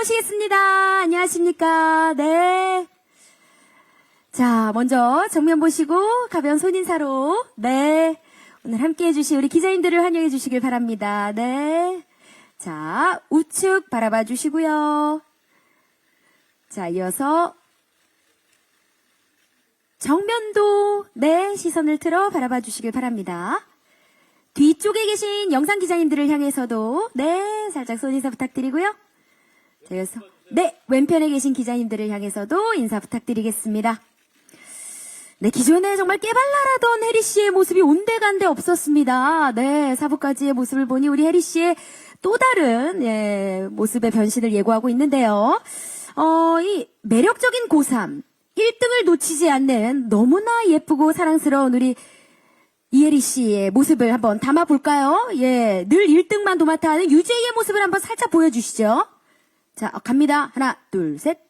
모시겠습니다. 안녕하십니까. 네. 자, 먼저 정면 보시고 가벼운 손인사로, 네. 오늘 함께 해주신 우리 기자님들을 환영해 주시길 바랍니다. 네. 자, 우측 바라봐 주시고요. 자, 이어서 정면도, 네, 시선을 틀어 바라봐 주시길 바랍니다. 뒤쪽에 계신 영상 기자님들을 향해서도, 네, 살짝 손인사 부탁드리고요. 자, 이어서, 네, 왼편에 계신 기자님들을 향해서도 인사 부탁드리겠습니다. 네, 기존에 정말 깨발랄하던 혜리 씨의 모습이 온데간데 없었습니다. 네, 사부까지의 모습을 보니 우리 혜리 씨의 또 다른, 예, 모습의 변신을 예고하고 있는데요. 이 매력적인 고3, 1등을 놓치지 않는 너무나 예쁘고 사랑스러운 우리 이혜리 씨의 모습을 한번 담아볼까요? 예, 늘 1등만 도맡아 하는 유재희의 모습을 한번 살짝 보여주시죠. 자, 갑니다. 하나, 둘, 셋.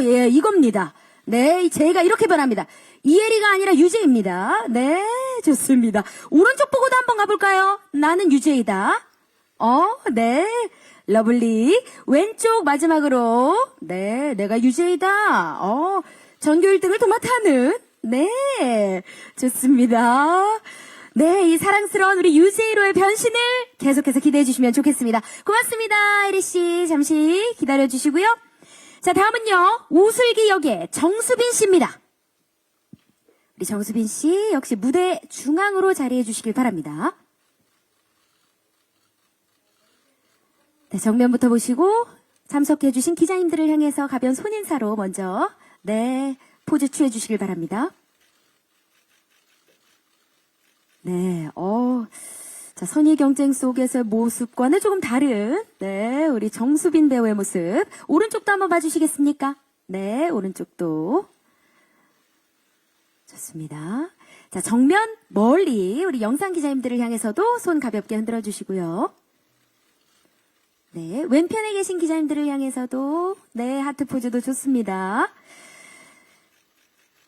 예, 이겁니다. 네, 제가 이렇게 변합니다. 이혜리가 아니라 유재희입니다. 네, 좋습니다. 오른쪽 보고도 한번 가볼까요? 나는 유재희다. 네. 러블리. 왼쪽 마지막으로. 네, 내가 유재희다. 전교 1등을 도맡아하는. 네, 좋습니다. 네, 이 사랑스러운 우리 유재희로의 변신을 계속해서 기대해 주시면 좋겠습니다. 고맙습니다, 혜리씨. 잠시 기다려 주시고요. 자, 다음은요, 우슬기 역의 정수빈 씨입니다. 우리 정수빈 씨 역시 무대 중앙으로 자리해 주시길 바랍니다. 네, 정면부터 보시고 참석해 주신 기자님들을 향해서 가벼운 손인사로 먼저, 네, 포즈 취해 주시길 바랍니다. 네, 자, 선의 경쟁 속에서의 모습과는 조금 다른, 네, 우리 정수빈 배우의 모습. 오른쪽도 한번 봐주시겠습니까? 네, 오른쪽도. 좋습니다. 자, 정면 멀리 우리 영상 기자님들을 향해서도 손 가볍게 흔들어 주시고요. 네, 왼편에 계신 기자님들을 향해서도, 네, 하트 포즈도 좋습니다.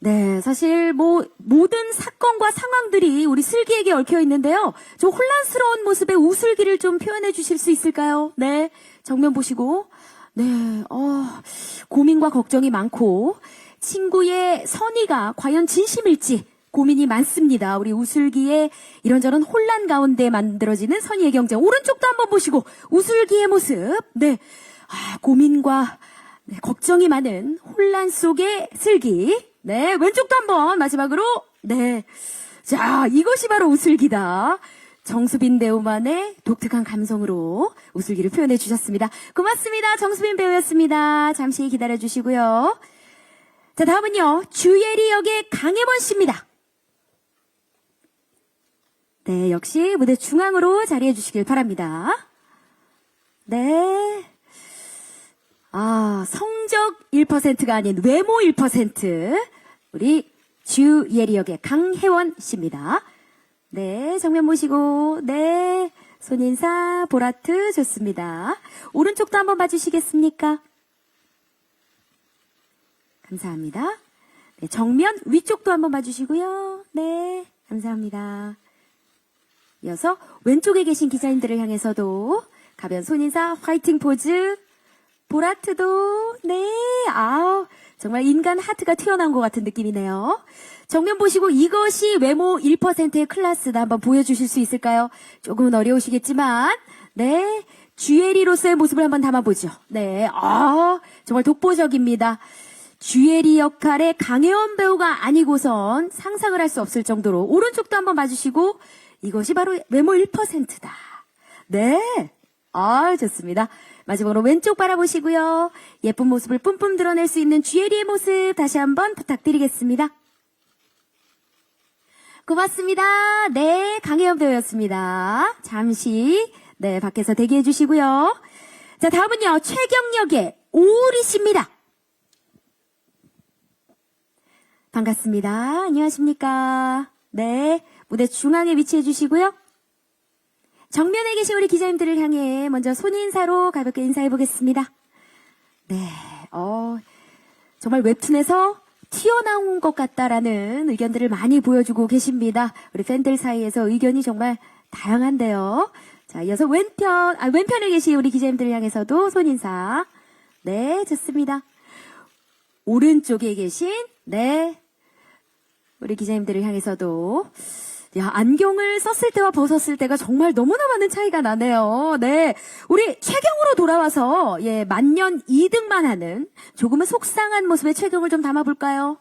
네, 사실 모든 사건과 상황들이 우리 슬기에게 얽혀 있는데요. 좀 혼란스러운 모습의 우슬기를 좀 표현해 주실 수 있을까요? 네, 정면 보시고. 네, 고민과 걱정이 많고 친구의 선의가 과연 진심일지 고민이 많습니다. 우리 우슬기의 이런저런 혼란 가운데 만들어지는 선의의 경쟁. 오른쪽도 한번 보시고 우슬기의 모습. 네, 고민과 걱정이 많은 혼란 속의 슬기. 네, 왼쪽도 한번 마지막으로. 네, 자, 이것이 바로 우슬기다. 정수빈 배우만의 독특한 감성으로 우슬기를 표현해 주셨습니다. 고맙습니다. 정수빈 배우였습니다. 잠시 기다려 주시고요. 자, 다음은요, 주예리 역의 강혜원 씨입니다. 네, 역시 무대 중앙으로 자리해 주시길 바랍니다. 네. 성적 1%가 아닌 외모 1%. 우리 주예리 역의 강혜원 씨입니다. 네, 정면 보시고, 네, 손인사, 보라트 좋습니다. 오른쪽도 한번 봐주시겠습니까? 감사합니다. 네, 정면 위쪽도 한번 봐주시고요. 네, 감사합니다. 이어서 왼쪽에 계신 기자님들을 향해서도 가벼운 손인사, 화이팅 포즈, 보라트도, 네, 정말 인간 하트가 튀어나온 것 같은 느낌이네요. 정면 보시고 이것이 외모 1%의 클래스다 한번 보여주실 수 있을까요? 조금은 어려우시겠지만, 네, 주예리로서의 모습을 한번 담아보죠. 네, 정말 독보적입니다. 주예리 역할의 강혜원 배우가 아니고선 상상을 할 수 없을 정도로 오른쪽도 한번 봐주시고 이것이 바로 외모 1%다. 네, 좋습니다. 마지막으로 왼쪽 바라보시고요. 예쁜 모습을 뿜뿜 드러낼 수 있는 주예리의 모습 다시 한번 부탁드리겠습니다. 고맙습니다. 네, 강혜원 배우였습니다. 잠시, 네, 밖에서 대기해 주시고요. 자, 다음은요, 최경역의 오우리 씨입니다. 반갑습니다. 안녕하십니까. 네, 무대 중앙에 위치해 주시고요. 정면에 계신 우리 기자님들을 향해 먼저 손인사로 가볍게 인사해 보겠습니다. 네, 정말 웹툰에서 튀어나온 것 같다라는 의견들을 많이 보여주고 계십니다. 우리 팬들 사이에서 의견이 정말 다양한데요. 자, 이어서 왼편에 계신 우리 기자님들을 향해서도 손인사. 네, 좋습니다. 오른쪽에 계신, 네, 우리 기자님들을 향해서도, 야, 안경을 썼을 때와 벗었을 때가 정말 너무나 많은 차이가 나네요. 네. 우리 최경으로 돌아와서, 예, 만년 2등만 하는 조금은 속상한 모습의 최경을 좀 담아볼까요?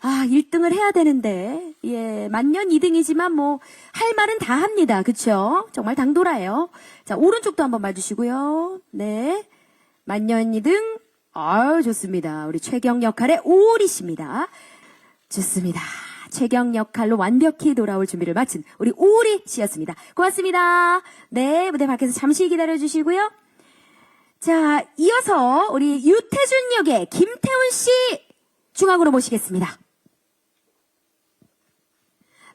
아, 1등을 해야 되는데, 예, 만년 2등이지만 뭐, 할 말은 다 합니다. 그쵸? 정말 당돌아요. 자, 오른쪽도 한번 봐주시고요. 네. 만년 2등, 아유, 좋습니다. 우리 최경 역할의 오리 씨입니다. 좋습니다. 최경 역할로 완벽히 돌아올 준비를 마친 우리 오리 씨였습니다. 고맙습니다. 네, 무대 밖에서 잠시 기다려주시고요. 자, 이어서 우리 유태준 역의 김태훈 씨 중앙으로 모시겠습니다.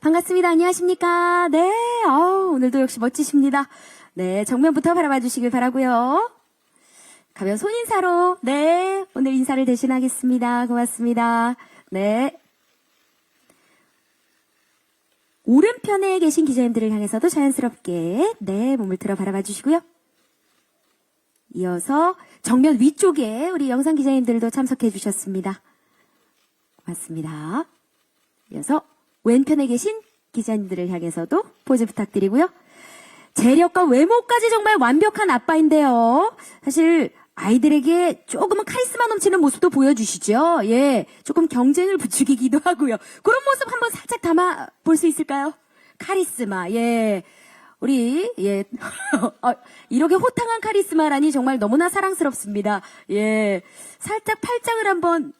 반갑습니다. 안녕하십니까? 네, 오늘도 역시 멋지십니다. 네, 정면부터 바라봐 주시길 바라고요. 가벼운 손인사로, 네, 오늘 인사를 대신하겠습니다. 고맙습니다. 네. 오른편에 계신 기자님들을 향해서도 자연스럽게, 네, 몸을 들어 바라봐 주시고요. 이어서 정면 위쪽에 우리 영상 기자님들도 참석해 주셨습니다. 고맙습니다. 이어서 왼편에 계신 기자님들을 향해서도 포즈 부탁드리고요. 재력과 외모까지 정말 완벽한 아빠인데요. 사실 아이들에게 조금은 카리스마 넘치는 모습도 보여주시죠. 예, 조금 경쟁을 부추기기도 하고요. 그런 모습 한번 살짝 담아 볼 수 있을까요? 카리스마, 예. 우리, 예. 이렇게 호탕한 카리스마라니 정말 너무나 사랑스럽습니다. 예. 살짝 팔짱을 한번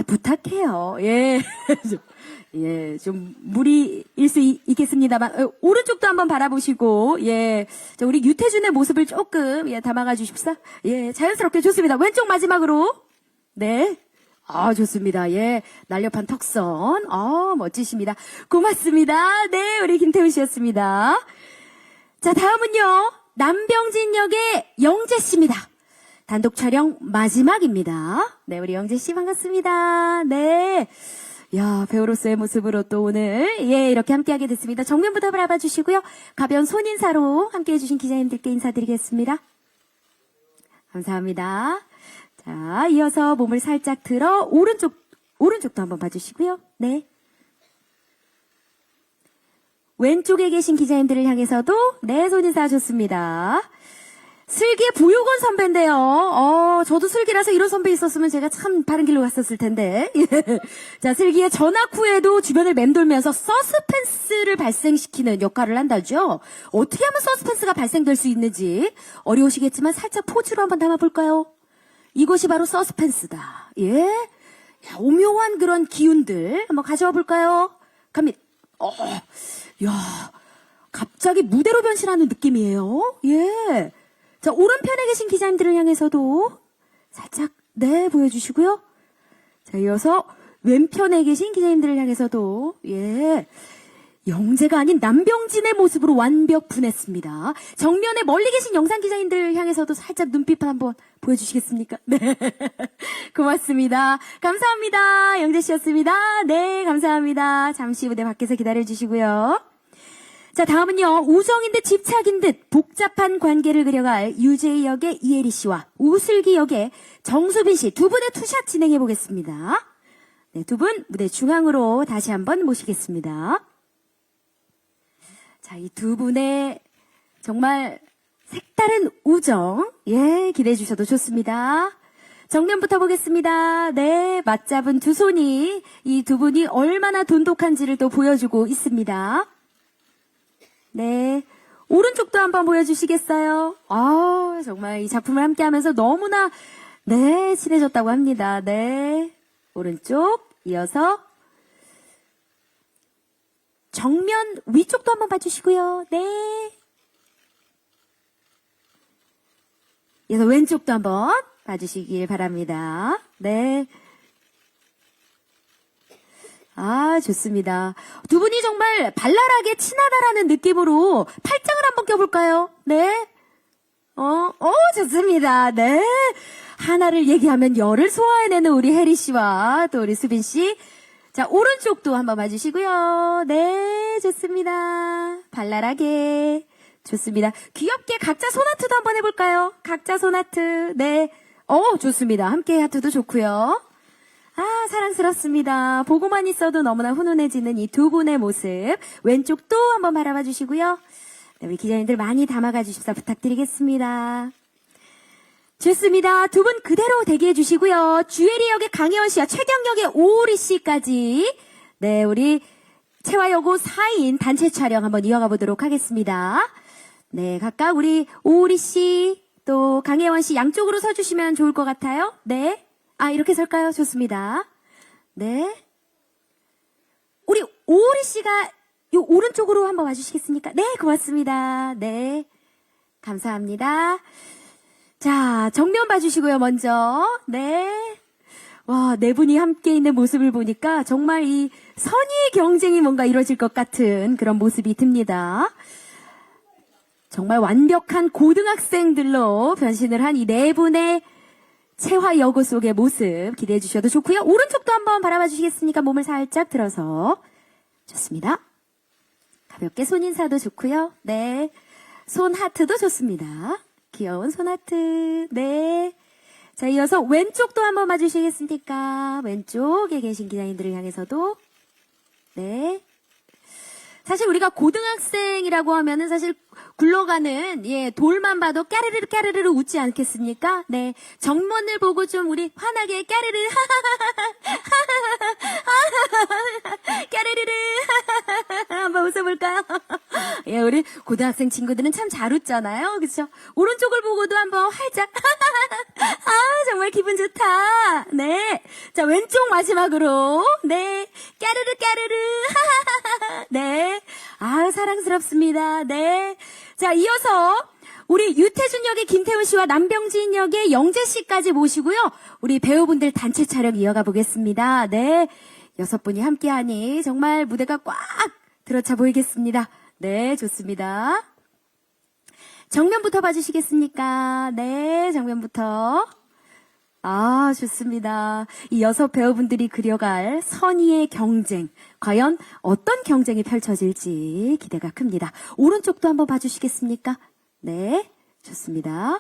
부탁해요. 예. 예, 좀 무리일 수 있겠습니다만 오른쪽도 한번 바라보시고, 예, 자, 우리 유태준의 모습을 조금, 예, 담아가 주십사. 예, 자연스럽게 좋습니다. 왼쪽 마지막으로, 네, 좋습니다. 예, 날렵한 턱선, 멋지십니다. 고맙습니다. 네, 우리 김태훈 씨였습니다. 자, 다음은요, 남병진 역의 영재 씨입니다. 단독 촬영 마지막입니다. 네, 우리 영재 씨 반갑습니다. 네. 야, 배우로서의 모습으로 또 오늘, 예, 이렇게 함께하게 됐습니다. 정면부터 바라봐 주시고요. 가벼운 손인사로 함께해 주신 기자님들께 인사드리겠습니다. 감사합니다. 자, 이어서 몸을 살짝 들어 오른쪽도 한번 봐주시고요. 네. 왼쪽에 계신 기자님들을 향해서도, 네, 손인사 좋습니다. 슬기의 보육원 선배인데요. 저도 슬기라서 이런 선배 있었으면 제가 참 바른 길로 갔었을 텐데. 자, 슬기의 전학 후에도 주변을 맴돌면서 서스펜스를 발생시키는 역할을 한다죠. 어떻게 하면 서스펜스가 발생될 수 있는지 어려우시겠지만 살짝 포즈로 한번 담아볼까요? 이것이 바로 서스펜스다. 예. 야, 오묘한 그런 기운들 한번 가져와 볼까요? 갑니다. 야, 갑자기 무대로 변신하는 느낌이에요. 예. 자, 오른편에 계신 기자님들을 향해서도 살짝, 네, 보여주시고요. 자, 이어서 왼편에 계신 기자님들을 향해서도, 예, 영재가 아닌 남병진의 모습으로 완벽 분했습니다. 정면에 멀리 계신 영상 기자님들 향해서도 살짝 눈빛 한번 보여주시겠습니까? 네. 고맙습니다. 감사합니다. 영재 씨였습니다. 네, 감사합니다. 잠시 무대 밖에서 기다려주시고요. 자, 다음은요, 우정인 듯 집착인 듯 복잡한 관계를 그려갈 유재희 역의 이혜리 씨와 우슬기 역의 정수빈 씨 두 분의 투샷 진행해 보겠습니다. 네, 두 분 무대 중앙으로 다시 한번 모시겠습니다. 자, 이 두 분의 정말 색다른 우정, 예, 기대해 주셔도 좋습니다. 정면부터 보겠습니다. 네, 맞잡은 두 손이 이 두 분이 얼마나 돈독한지를 또 보여주고 있습니다. 네. 오른쪽도 한번 보여주시겠어요? 정말 이 작품을 함께 하면서 너무나, 네, 친해졌다고 합니다. 네. 오른쪽, 이어서, 정면 위쪽도 한번 봐주시고요. 네. 이어서 왼쪽도 한번 봐주시길 바랍니다. 네. 좋습니다. 두 분이 정말 발랄하게 친하다라는 느낌으로 팔짱을 한번 껴볼까요? 네. 좋습니다. 네. 하나를 얘기하면 열을 소화해내는 우리 혜리 씨와 또 우리 수빈 씨. 자, 오른쪽도 한번 봐주시고요. 네, 좋습니다. 발랄하게. 좋습니다. 귀엽게 각자 손하트도 한번 해볼까요? 각자 손하트. 네. 좋습니다. 함께 하트도 좋고요. 아, 사랑스럽습니다. 보고만 있어도 너무나 훈훈해지는 이 두 분의 모습. 왼쪽도 한번 바라봐 주시고요. 네, 우리 기자님들 많이 담아가 주십사 부탁드리겠습니다. 좋습니다. 두 분 그대로 대기해 주시고요. 주애리 역의 강혜원 씨와 최경 역의 오우리 씨까지 네, 우리 채화여고 4인 단체 촬영 한번 이어가 보도록 하겠습니다. 네, 각각 우리 오우리 씨, 또 강혜원 씨 양쪽으로 서주시면 좋을 것 같아요. 네. 아, 이렇게 설까요? 좋습니다. 네. 우리 오우리 씨가 요 오른쪽으로 한번 와주시겠습니까? 네, 고맙습니다. 네. 감사합니다. 자, 정면 봐주시고요, 먼저. 네. 와, 네 분이 함께 있는 모습을 보니까 정말 이 선의의 경쟁이 뭔가 이루어질 것 같은 그런 모습이 듭니다. 정말 완벽한 고등학생들로 변신을 한 이 네 분의 채화여고 속의 모습 기대해 주셔도 좋고요. 오른쪽도 한번 바라봐 주시겠습니까? 몸을 살짝 들어서. 좋습니다. 가볍게 손 인사도 좋고요. 네. 손 하트도 좋습니다. 귀여운 손 하트. 네. 자, 이어서 왼쪽도 한번 봐주시겠습니까? 왼쪽에 계신 기자님들을 향해서도. 네. 사실 우리가 고등학생이라고 하면은 사실 굴러가는 돌만 봐도 까르르 까르르 웃지 않겠습니까? 네, 정문을 보고 좀 우리 환하게 까르르 까르르르 한번 웃어볼까요? 예, 우리 고등학생 친구들은 참 잘 웃잖아요, 그렇죠? 오른쪽을 보고도 한번 활짝 정말 기분 좋다. 네, 자 왼쪽 마지막으로 네 까르르 까르르 네, 사랑스럽습니다. 네. 자, 이어서 우리 유태준 역의 김태훈 씨와 남병진 역의 영재 씨까지 모시고요. 우리 배우분들 단체 촬영 이어가 보겠습니다. 네. 6분이 함께하니 정말 무대가 꽉 들어차 보이겠습니다. 네, 좋습니다. 정면부터 봐주시겠습니까? 네, 정면부터. 아, 좋습니다. 이 6 배우분들이 그려갈 선의의 경쟁. 과연 어떤 경쟁이 펼쳐질지 기대가 큽니다. 오른쪽도 한번 봐주시겠습니까? 네, 좋습니다.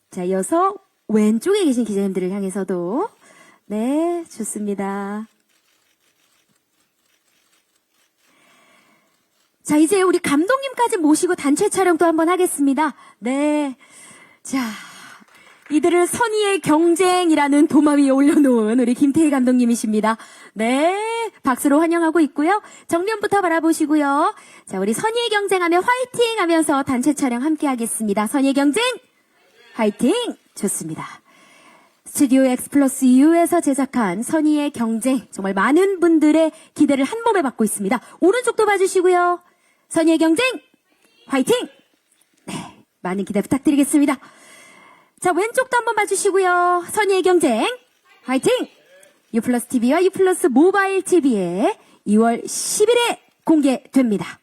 자, 이어서 왼쪽에 계신 기자님들을 향해서도 네, 좋습니다. 자, 이제 우리 감독님까지 모시고 단체 촬영도 한번 하겠습니다. 네. 자, 이들을 선의의 경쟁이라는 도마 위에 올려놓은 우리 김태희 감독님이십니다. 네, 박수로 환영하고 있고요. 정면부터 바라보시고요. 자, 우리 선의의 경쟁하며 화이팅 하면서 단체 촬영 함께 하겠습니다. 선의의 경쟁, 화이팅! 좋습니다. 스튜디오 X 플러스 U에서 제작한 선의의 경쟁, 정말 많은 분들의 기대를 한 몸에 받고 있습니다. 오른쪽도 봐주시고요. 선의의 경쟁, 화이팅! 네, 많은 기대 부탁드리겠습니다. 자, 왼쪽도 한번 봐주시고요. 선의의 경쟁, 화이팅! 유플러스 TV와 유플러스 모바일 TV에 2월 10일에 공개됩니다.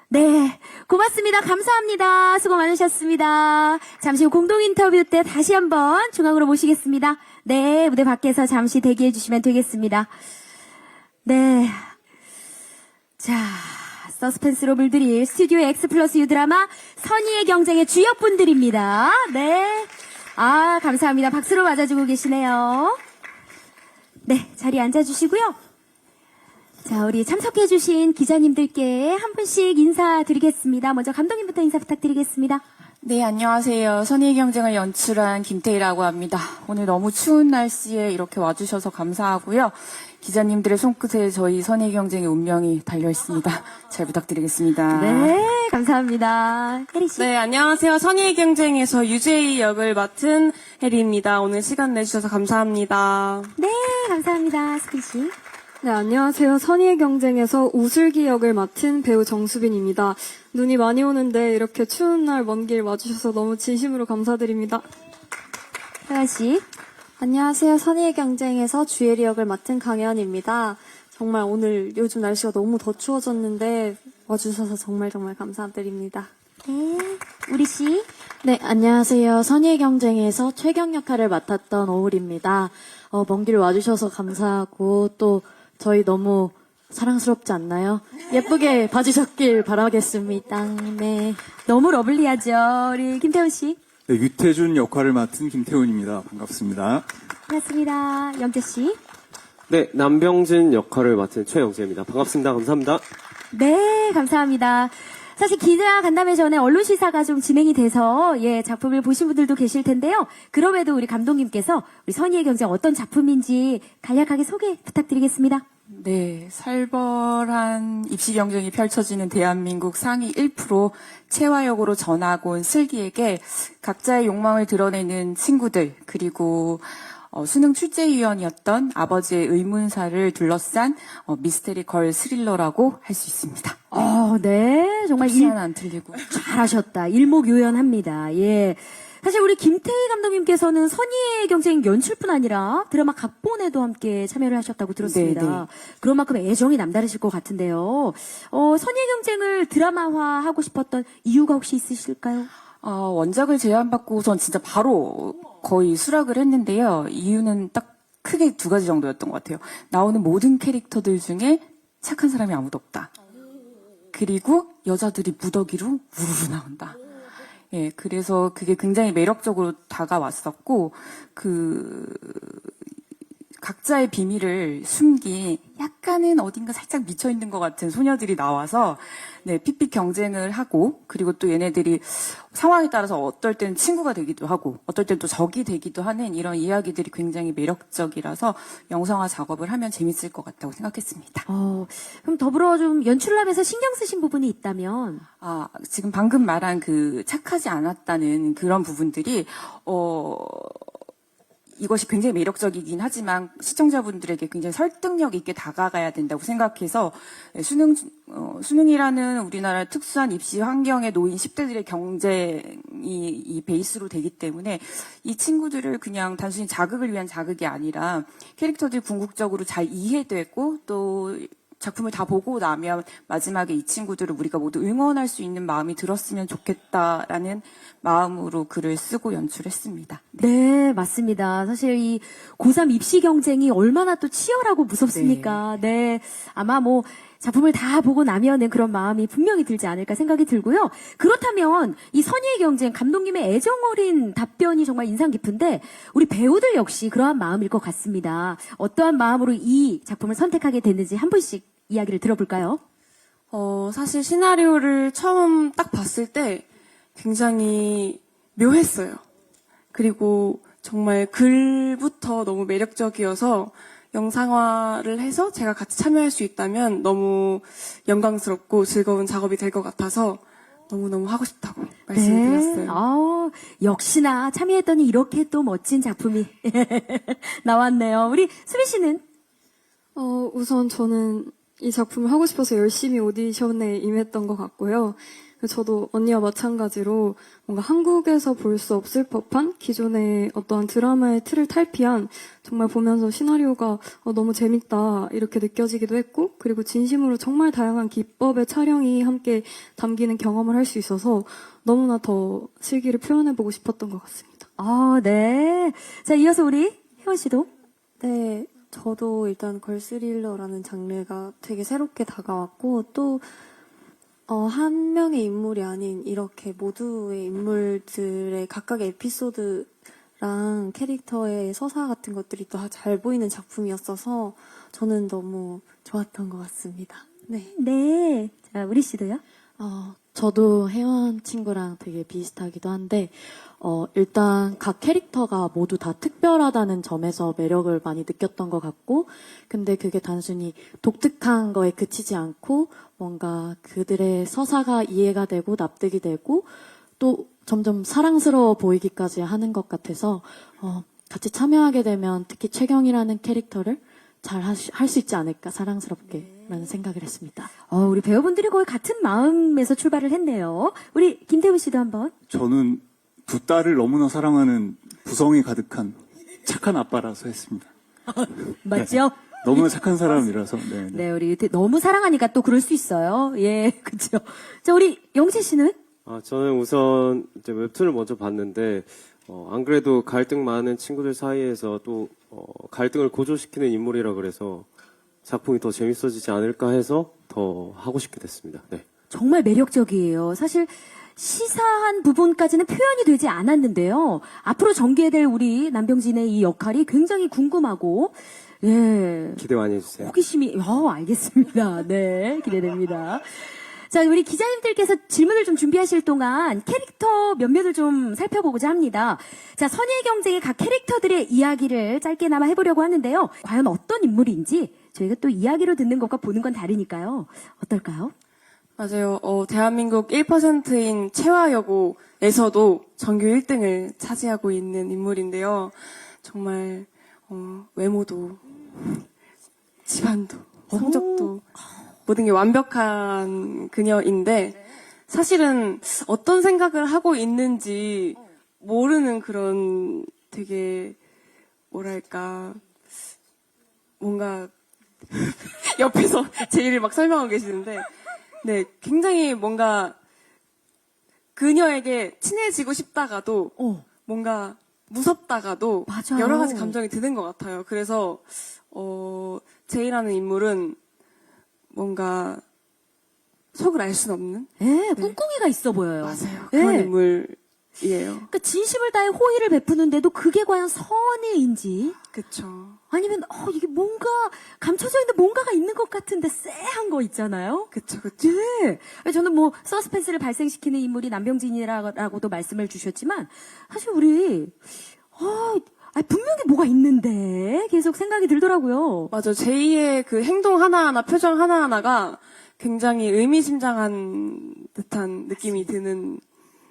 네, 고맙습니다. 감사합니다. 수고 많으셨습니다. 잠시 후 공동 인터뷰 때 다시 한번 중앙으로 모시겠습니다. 네, 무대 밖에서 잠시 대기해 주시면 되겠습니다. 네, 자, 서스펜스로 물들일 스튜디오 X 플러스 U 드라마 선의의 경쟁의 주역분들입니다. 네, 감사합니다. 박수로 맞아주고 계시네요. 네, 자리에 앉아주시고요. 자, 우리 참석해주신 기자님들께 한 분씩 인사드리겠습니다. 먼저 감독님부터 인사 부탁드리겠습니다. 네, 안녕하세요. 선의의 경쟁을 연출한 김태희라고 합니다. 오늘 너무 추운 날씨에 이렇게 와주셔서 감사하고요. 기자님들의 손끝에 저희 선의의 경쟁의 운명이 달려있습니다. 잘 부탁드리겠습니다. 네, 감사합니다. 혜리 씨. 네, 안녕하세요. 선의의 경쟁에서 유재희 역을 맡은 혜리입니다. 오늘 시간 내주셔서 감사합니다. 네, 감사합니다. 스킨 씨. 네, 안녕하세요. 선의의 경쟁에서 우슬기 역을 맡은 배우 정수빈입니다. 눈이 많이 오는데 이렇게 추운 날 먼 길 와주셔서 너무 진심으로 감사드립니다. 하연 씨. 안녕하세요. 선의의 경쟁에서 주예리 역을 맡은 강혜연입니다. 정말 오늘 요즘 날씨가 너무 더 추워졌는데 와주셔서 정말 감사드립니다. 네, 우리 씨. 네, 안녕하세요. 선의의 경쟁에서 최경 역할을 맡았던 오울입니다. 먼 길 와주셔서 감사하고 또 저희 너무 사랑스럽지 않나요? 예쁘게 봐주셨길 바라겠습니다. 네. 너무 러블리하죠. 우리 김태훈 씨. 네, 유태준 역할을 맡은 김태훈입니다. 반갑습니다. 반갑습니다. 영재 씨. 네, 남병진 역할을 맡은 최영재입니다. 반갑습니다. 감사합니다. 네, 감사합니다. 사실 기자 간담회 전에 언론 시사가 좀 진행이 돼서 작품을 보신 분들도 계실 텐데요. 그럼에도 우리 감독님께서 우리 선의의 경쟁 어떤 작품인지 간략하게 소개 부탁드리겠습니다. 네, 살벌한 입시 경쟁이 펼쳐지는 대한민국 상위 1% 채화역으로 전학 온 슬기에게 각자의 욕망을 드러내는 친구들, 그리고 수능 출제위원이었던 아버지의 의문사를 둘러싼 미스테리 걸 스릴러라고 할 수 있습니다. 네. 정말 하나 안 틀리고. 잘하셨다. 일목요연합니다. 예. 사실 우리 김태희 감독님께서는 선의의 경쟁 연출뿐 아니라 드라마 각본에도 함께 참여를 하셨다고 들었습니다. 네. 그런 만큼 애정이 남다르실 것 같은데요. 선의의 경쟁을 드라마화하고 싶었던 이유가 혹시 있으실까요? 원작을 제안받고선 진짜 바로 거의 수락을 했는데요. 이유는 딱 크게 두 가지 정도였던 것 같아요. 나오는 모든 캐릭터들 중에 착한 사람이 아무도 없다. 그리고 여자들이 무더기로 우르르 나온다. 예, 그래서 그게 굉장히 매력적으로 다가왔었고, 각자의 비밀을 숨긴 약간은 어딘가 살짝 미쳐있는 것 같은 소녀들이 나와서, 네, 픽픽 경쟁을 하고, 그리고 또 얘네들이 상황에 따라서 어떨 때는 친구가 되기도 하고, 어떨 때는 또 적이 되기도 하는 이런 이야기들이 굉장히 매력적이라서 영상화 작업을 하면 재밌을 것 같다고 생각했습니다. 그럼 더불어 좀 연출을 하면서 신경 쓰신 부분이 있다면? 지금 방금 말한 착하지 않았다는 그런 부분들이, 이것이 굉장히 매력적이긴 하지만 시청자분들에게 굉장히 설득력 있게 다가가야 된다고 생각해서 수능이라는 우리나라 특수한 입시 환경에 놓인 10대들의 경쟁이 이 베이스로 되기 때문에 이 친구들을 그냥 단순히 자극을 위한 자극이 아니라 캐릭터들이 궁극적으로 잘 이해되고 또 작품을 다 보고 나면 마지막에 이 친구들을 우리가 모두 응원할 수 있는 마음이 들었으면 좋겠다라는 마음으로 글을 쓰고 연출했습니다. 네, 맞습니다. 사실 이 고3 입시 경쟁이 얼마나 또 치열하고 무섭습니까? 네. 아마 작품을 다 보고 나면은 그런 마음이 분명히 들지 않을까 생각이 들고요. 그렇다면 이 선의의 경쟁 감독님의 애정 어린 답변이 정말 인상 깊은데 우리 배우들 역시 그러한 마음일 것 같습니다. 어떠한 마음으로 이 작품을 선택하게 됐는지 한 분씩 이야기를 들어볼까요? 사실 시나리오를 처음 딱 봤을 때 굉장히 묘했어요. 그리고 정말 글부터 너무 매력적이어서 영상화를 해서 제가 같이 참여할 수 있다면 너무 영광스럽고 즐거운 작업이 될 것 같아서 너무너무 하고 싶다고 말씀을 드렸어요. 역시나 참여했더니 이렇게 또 멋진 작품이 나왔네요. 우리 수빈 씨는? 우선 저는 이 작품을 하고 싶어서 열심히 오디션에 임했던 것 같고요. 저도 언니와 마찬가지로 뭔가 한국에서 볼 수 없을 법한 기존의 어떠한 드라마의 틀을 탈피한 정말 보면서 시나리오가 너무 재밌다 이렇게 느껴지기도 했고 그리고 진심으로 정말 다양한 기법의 촬영이 함께 담기는 경험을 할 수 있어서 너무나 더 슬기를 표현해보고 싶었던 것 같습니다. 네. 자, 이어서 우리 혜원 씨도. 네, 저도 일단 걸스릴러라는 장르가 되게 새롭게 다가왔고 또 한 명의 인물이 아닌 이렇게 모두의 인물들의 각각의 에피소드랑 캐릭터의 서사 같은 것들이 또 잘 보이는 작품이었어서 저는 너무 좋았던 것 같습니다. 네. 네. 자, 우리 씨도요? 저도 혜원 친구랑 되게 비슷하기도 한데, 일단 각 캐릭터가 모두 다 특별하다는 점에서 매력을 많이 느꼈던 것 같고, 근데 그게 단순히 독특한 거에 그치지 않고, 뭔가 그들의 서사가 이해가 되고 납득이 되고, 또 점점 사랑스러워 보이기까지 하는 것 같아서, 같이 참여하게 되면 특히 최경이라는 캐릭터를 잘 할 수 있지 않을까, 사랑스럽게, 라는 생각을 했습니다. 우리 배우분들이 거의 같은 마음에서 출발을 했네요. 우리 김태훈 씨도 한번. 저는 두 딸을 너무나 사랑하는 부성이 가득한 착한 아빠라서 했습니다. 맞죠? 너무나 착한 사람이라서. 네. 네, 우리 너무 사랑하니까 또 그럴 수 있어요. 예, 그죠. 자, 우리 영재 씨는? 저는 우선 이제 웹툰을 먼저 봤는데, 안 그래도 갈등 많은 친구들 사이에서 또, 갈등을 고조시키는 인물이라 그래서 작품이 더 재밌어지지 않을까 해서 더 하고 싶게 됐습니다. 네. 정말 매력적이에요. 사실 시사한 부분까지는 표현이 되지 않았는데요. 앞으로 전개될 우리 남병진의 이 역할이 굉장히 궁금하고, 예. 기대 많이 해주세요. 호기심이, 알겠습니다. 네, 기대됩니다. 자, 우리 기자님들께서 질문을 좀 준비하실 동안 캐릭터 몇몇을 좀 살펴보고자 합니다. 자, 선의의 경쟁의 각 캐릭터들의 이야기를 짧게나마 해보려고 하는데요. 과연 어떤 인물인지 저희가 또 이야기로 듣는 것과 보는 건 다르니까요. 어떨까요? 맞아요. 대한민국 1%인 채화여고에서도 정규 1등을 차지하고 있는 인물인데요. 정말 외모도 집안도 성적도 모든 게 완벽한 그녀인데 사실은 어떤 생각을 하고 있는지 모르는 그런 되게 뭐랄까 뭔가 옆에서 제 일을 막 설명하고 계시는데 네, 굉장히 뭔가 그녀에게 친해지고 싶다가도 뭔가 무섭다가도 맞아요. 여러 가지 감정이 드는 것 같아요. 그래서 제이라는 인물은 뭔가 속을 알 수는 없는 예, 꿍꿍이가 있어 보여요. 맞아요. 예. 그런 인물이에요. 그러니까 진심을 다해 호의를 베푸는데도 그게 과연 선의인지 그쵸. 아니면 이게 뭔가 감춰져 있는 뭔가가 있는 것 같은데 쎄한 거 있잖아요. 그쵸, 그쵸. 네. 저는 뭐 서스펜스를 발생시키는 인물이 남병진이라고도 말씀을 주셨지만 사실 우리 분명히 뭐가 있는데 계속 생각이 들더라고요. 맞아. 제이의 그 행동 하나하나, 표정 하나하나가 굉장히 의미심장한 듯한 느낌이 드는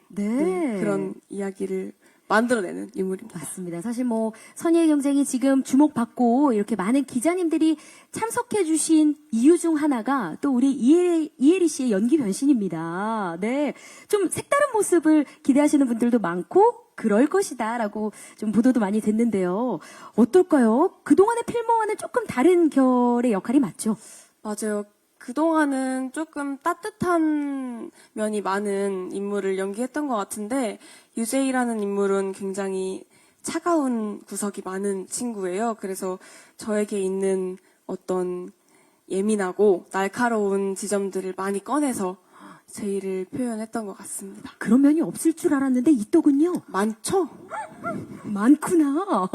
네. 그런 이야기를 만들어내는 인물입니다. 맞습니다. 사실 뭐 선의의 경쟁이 지금 주목받고 이렇게 많은 기자님들이 참석해 주신 이유 중 하나가 또 우리 이혜리 씨의 연기 변신입니다. 네. 좀 색다른 모습을 기대하시는 분들도 많고 그럴 것이다라고 좀 보도도 많이 됐는데요. 어떨까요? 그동안의 필모와는 조금 다른 결의 역할이 맞죠? 맞아요. 그동안은 조금 따뜻한 면이 많은 인물을 연기했던 것 같은데 유재이라는 인물은 굉장히 차가운 구석이 많은 친구예요. 그래서 저에게 있는 어떤 예민하고 날카로운 지점들을 많이 꺼내서 제이를 표현했던 것 같습니다. 그런 면이 없을 줄 알았는데 있더군요. 많죠? 많구나.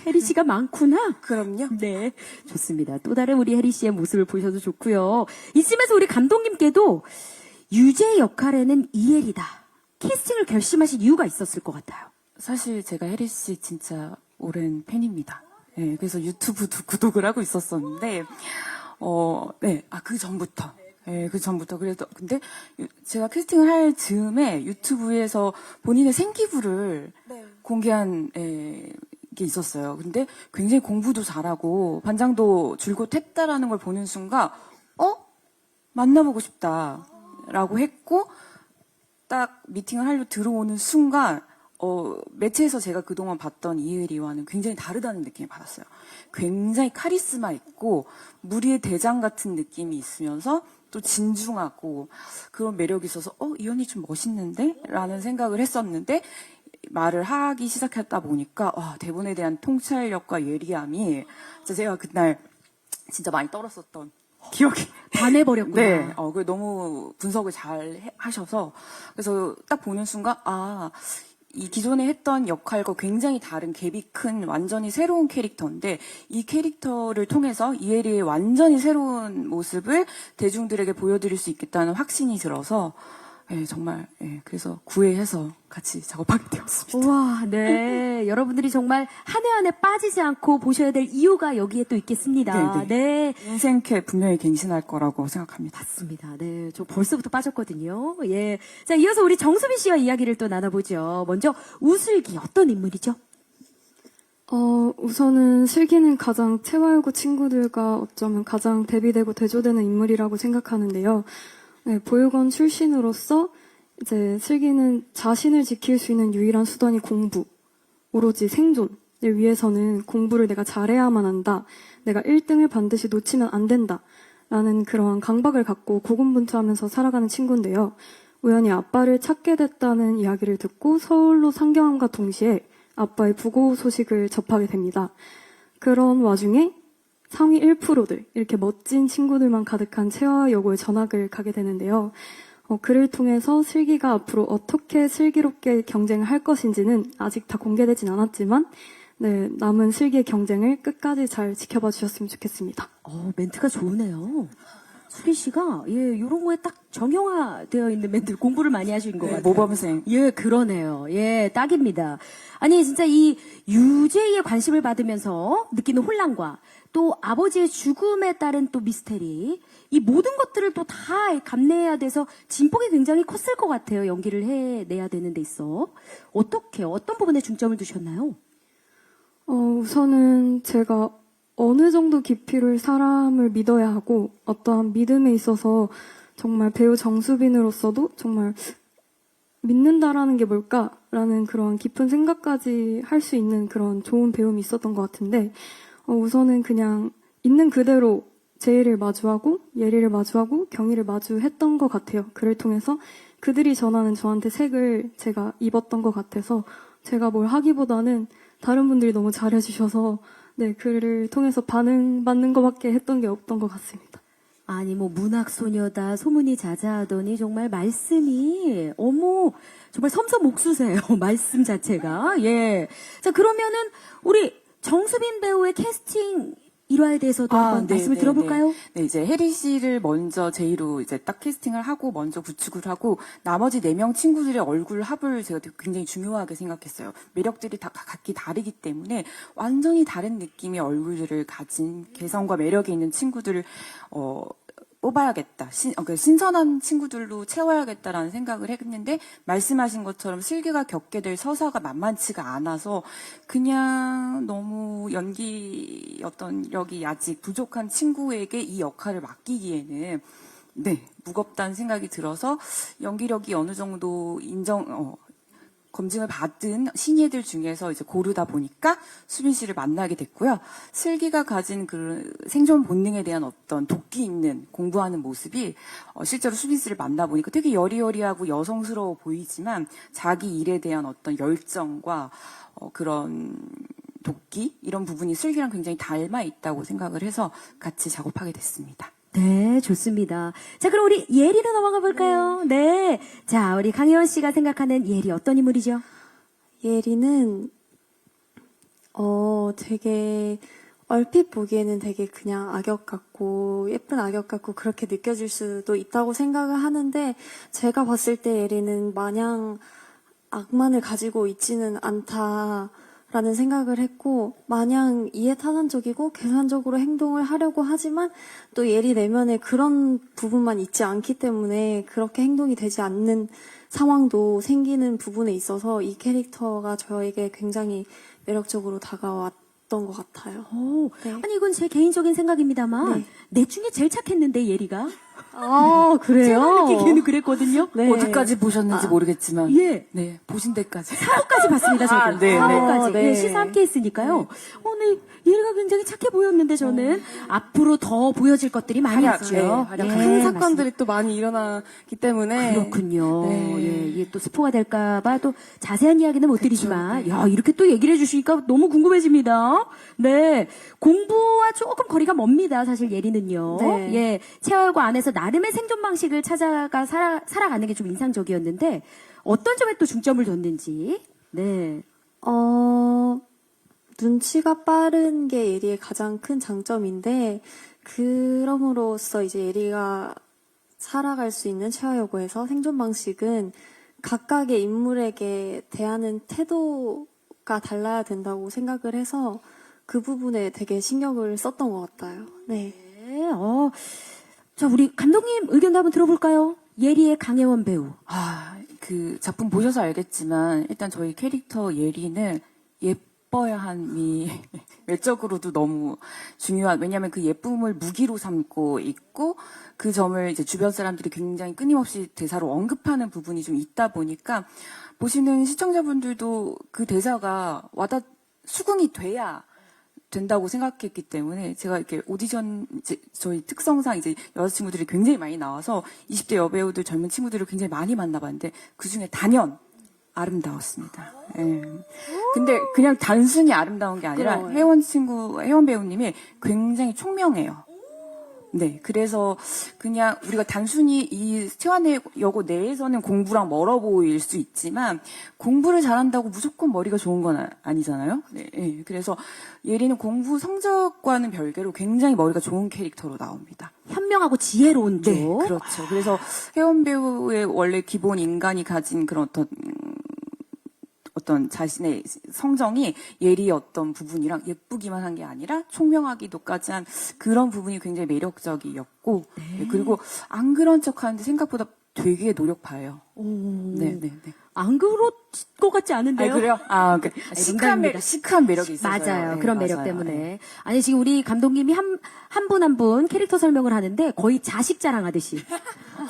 혜리 씨가 많구나. 그럼요. 네, 좋습니다. 또 다른 우리 혜리 씨의 모습을 보셔도 좋고요. 이쯤에서 우리 감독님께도 유재 역할에는 이혜리다. 캐스팅을 결심하신 이유가 있었을 것 같아요. 사실 제가 혜리 씨 진짜 오랜 팬입니다. 네, 그래서 유튜브도 구독을 하고 있었었는데, 그 전부터. 네, 그 전부터. 그래서, 근데 제가 캐스팅을 할 즈음에 유튜브에서 본인의 생기부를 공개한 게 있었어요. 근데 굉장히 공부도 잘하고 반장도 줄곧 했다라는 걸 보는 순간, 만나보고 싶다라고 했고, 딱 미팅을 하려고 들어오는 순간, 매체에서 제가 그동안 봤던 이혜리와는 굉장히 다르다는 느낌을 받았어요. 굉장히 카리스마 있고, 무리의 대장 같은 느낌이 있으면서, 또 진중하고, 그런 매력이 있어서, 이 언니 좀 멋있는데? 라는 생각을 했었는데, 말을 하기 시작했다 보니까, 대본에 대한 통찰력과 예리함이, 제가 그날 진짜 많이 떨었었던 기억이. 반해버렸구나. 네, 너무 분석을 잘 하셔서, 그래서 딱 보는 순간, 이 기존에 했던 역할과 굉장히 다른 갭이 큰 완전히 새로운 캐릭터인데 이 캐릭터를 통해서 이혜리의 완전히 새로운 모습을 대중들에게 보여드릴 수 있겠다는 확신이 들어서 정말 그래서 구애해서 같이 작업하게 되었습니다. 우와, 네. 여러분들이 정말 한 해 한 해 빠지지 않고 보셔야 될 이유가 여기에 또 있겠습니다. 네. 인생캐 분명히 갱신할 거라고 생각합니다. 맞습니다. 네. 저 벌써부터 빠졌거든요. 예. 자, 이어서 우리 정수빈 씨와 이야기를 또 나눠보죠. 먼저, 우슬기 어떤 인물이죠? 우선은 슬기는 가장 채화여고 친구들과 어쩌면 가장 대비되고 대조되는 인물이라고 생각하는데요. 네, 보육원 출신으로서 이제 슬기는 자신을 지킬 수 있는 유일한 수단이 공부, 오로지 생존을 위해서는 공부를 내가 잘해야만 한다. 내가 1등을 반드시 놓치면 안 된다. 라는 그러한 강박을 갖고 고군분투하면서 살아가는 친구인데요. 우연히 아빠를 찾게 됐다는 이야기를 듣고 서울로 상경함과 동시에 아빠의 부고 소식을 접하게 됩니다. 그런 와중에 상위 1%들, 이렇게 멋진 친구들만 가득한 체화여고에 전학을 가게 되는데요. 그를 통해서 슬기가 앞으로 어떻게 슬기롭게 경쟁을 할 것인지는 아직 다 공개되진 않았지만, 네, 남은 슬기의 경쟁을 끝까지 잘 지켜봐 주셨으면 좋겠습니다. 멘트가 좋으네요. 수리 씨가 요런 거에 딱 정형화되어 있는 멘트 공부를 많이 하신 것 같아요. 모범생. 예, 그러네요. 예, 딱입니다. 아니, 진짜 이 유재희의 관심을 받으면서 느끼는 혼란과 또 아버지의 죽음에 따른 또 미스테리, 이 모든 것들을 또 다 감내해야 돼서 진폭이 굉장히 컸을 것 같아요. 연기를 해내야 되는 데 있어. 어떤 부분에 중점을 두셨나요? 우선은 제가 어느 정도 깊이를 사람을 믿어야 하고 어떠한 믿음에 있어서 정말 배우 정수빈으로서도 정말 믿는다라는 게 뭘까라는 그런 깊은 생각까지 할 수 있는 그런 좋은 배움이 있었던 것 같은데 우선은 그냥 있는 그대로 제이를 마주하고 예리를 마주하고 경희를 마주했던 것 같아요. 그를 통해서 그들이 전하는 저한테 색을 제가 입었던 것 같아서 제가 뭘 하기보다는 다른 분들이 너무 잘해주셔서 네, 그를 통해서 반응받는 것밖에 했던 게 없던 것 같습니다. 아니, 뭐, 문학소녀다, 소문이 자자하더니, 정말 말씀이, 정말 섬섬옥수세요. 말씀 자체가. 예. 자, 그러면은, 우리 정수빈 배우의 캐스팅 일화에 대해서도 한번 말씀을 들어볼까요? 네, 이제 혜리 씨를 먼저 제이로 이제 딱 캐스팅을 하고 먼저 구축을 하고 나머지 4명 친구들의 얼굴 합을 제가 굉장히 중요하게 생각했어요. 매력들이 다 각기 다르기 때문에 완전히 다른 느낌의 얼굴들을 가진 개성과 매력이 있는 친구들을 뽑아야겠다. 신선한 친구들로 채워야겠다라는 생각을 했는데 말씀하신 것처럼 슬기가 겪게 될 서사가 만만치가 않아서 그냥 너무 연기 력이 아직 부족한 친구에게 이 역할을 맡기기에는 네, 무겁다는 생각이 들어서 연기력이 어느 정도 검증을 받은 신예들 중에서 이제 고르다 보니까 수빈 씨를 만나게 됐고요. 슬기가 가진 그 생존 본능에 대한 어떤 도끼 있는 공부하는 모습이 실제로 수빈 씨를 만나보니까 되게 여리여리하고 여성스러워 보이지만 자기 일에 대한 어떤 열정과 그런 도끼 이런 부분이 슬기랑 굉장히 닮아 있다고 생각을 해서 같이 작업하게 됐습니다. 네, 좋습니다. 자, 그럼 우리 예리로 넘어가 볼까요? 네. 자, 우리 강혜원 씨가 생각하는 예리 어떤 인물이죠? 예리는 되게 얼핏 보기에는 되게 그냥 악역 같고 예쁜 악역 같고 그렇게 느껴질 수도 있다고 생각을 하는데 제가 봤을 때 예리는 마냥 악만을 가지고 있지는 않다라는 생각을 했고 마냥 이해타산적이고 계산적으로 행동을 하려고 하지만 또 예리 내면에 그런 부분만 있지 않기 때문에 그렇게 행동이 되지 않는 상황도 생기는 부분에 있어서 이 캐릭터가 저에게 굉장히 매력적으로 다가왔던 것 같아요. 네. 아니, 이건 제 개인적인 생각입니다만, 네. 넷 중에 제일 착했는데, 예리가. 그래요? 제가 느끼기에는 그랬거든요. 네. 어디까지 보셨는지 모르겠지만 예. 네, 보신 데까지. 4호까지 봤습니다, 저도. 네, 네. 4호까지. 네. 예, 시사 함께 했으니까요. 네, 예리가 굉장히 착해 보였는데, 저는 앞으로 더 보여질 것들이 많이 있죠. 활약. 큰 사건들이 또 많이 일어나기 때문에 그렇군요. 네. 예, 이게 또 스포가 될까봐 또 자세한 이야기는 못 드리지만, 야, 이렇게 또 얘기를 해주시니까 너무 궁금해집니다. 네. 공부와 조금 거리가 멉니다, 사실 예리는요. 네. 예. 체활고 안에서 나름의 생존 방식을 찾아가 살아가는 게 좀 인상적이었는데, 어떤 점에 또 중점을 뒀는지, 네. 눈치가 빠른 게 예리의 가장 큰 장점인데, 그럼으로써 이제 예리가 살아갈 수 있는 체화여고에서 생존 방식은 각각의 인물에게 대하는 태도가 달라야 된다고 생각을 해서 그 부분에 되게 신경을 썼던 것 같아요. 네. 네, 자, 우리 감독님 의견도 한번 들어볼까요? 예리의 강혜원 배우. 그 작품 보셔서 알겠지만 일단 저희 캐릭터 예리는 예뻐야 함이 외적으로도 너무 중요한, 왜냐하면 그 예쁨을 무기로 삼고 있고 그 점을 이제 주변 사람들이 굉장히 끊임없이 대사로 언급하는 부분이 좀 있다 보니까 보시는 시청자분들도 그 대사가 수긍이 돼야 된다고 생각했기 때문에 제가 이렇게 오디션 이제 저희 특성상 이제 여자친구들이 굉장히 많이 나와서 20대 여배우들 젊은 친구들을 굉장히 많이 만나봤는데 그 중에 단연 아름다웠습니다. 예. 근데 그냥 단순히 아름다운 게 아니라 혜원 배우님이 굉장히 총명해요. 네, 그래서 그냥 우리가 단순히 이 세환여고 내에서는 공부랑 멀어 보일 수 있지만 공부를 잘한다고 무조건 머리가 좋은 건 아니잖아요. 네, 예. 그래서 예리는 공부 성적과는 별개로 굉장히 머리가 좋은 캐릭터로 나옵니다. 현명하고 지혜로운 쪽. 네, 그렇죠. 그래서 혜원 배우의 원래 기본 인간이 가진 그런 어떤 자신의 성정이 예리의 어떤 부분이랑 예쁘기만 한 게 아니라 총명하기도까지 한 그런 부분이 굉장히 매력적이었고 네, 그리고 안 그런 척하는데 생각보다 되게 노력파예요. 네, 네, 네. 안 그럴 것 같지 않은데요? 그래요? 농담입니다. 시크한 매력이 있어요. 맞아요. 네, 그런 맞아요. 매력 때문에. 네. 아니, 지금 우리 감독님이 한 분 한 분 캐릭터 설명을 하는데 거의 자식 자랑하듯이.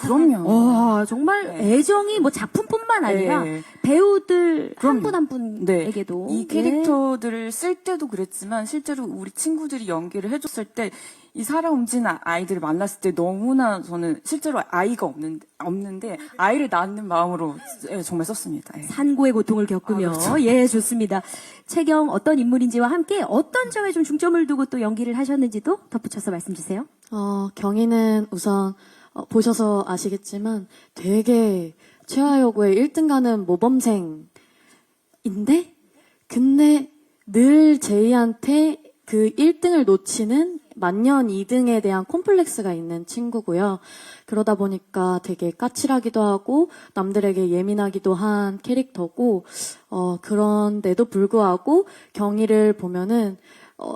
그럼요. 와, 정말 애정이 뭐 작품뿐만 아니라 네. 배우들 한 그럼요. 분 한 분에게도. 이 캐릭터들을 쓸 때도 그랬지만 실제로 우리 친구들이 연기를 해줬을 때 이 살아 움직이는 아이들을 만났을 때 너무나 저는 실제로 아이가 없는데 아이를 낳는 마음으로 정말 썼습니다. 예. 산고의 고통을 겪으며. 그렇죠. 예, 좋습니다. 최경 어떤 인물인지와 함께 어떤 점에 좀 중점을 두고 또 연기를 하셨는지도 덧붙여서 말씀 주세요. 경희는 우선 보셔서 아시겠지만 되게 최하여고의 1등 가는 모범생인데 근데 늘 제이한테 그 1등을 놓치는 만년 2등에 대한 콤플렉스가 있는 친구고요. 그러다 보니까 되게 까칠하기도 하고 남들에게 예민하기도 한 캐릭터고 그런데도 불구하고 경희를 보면은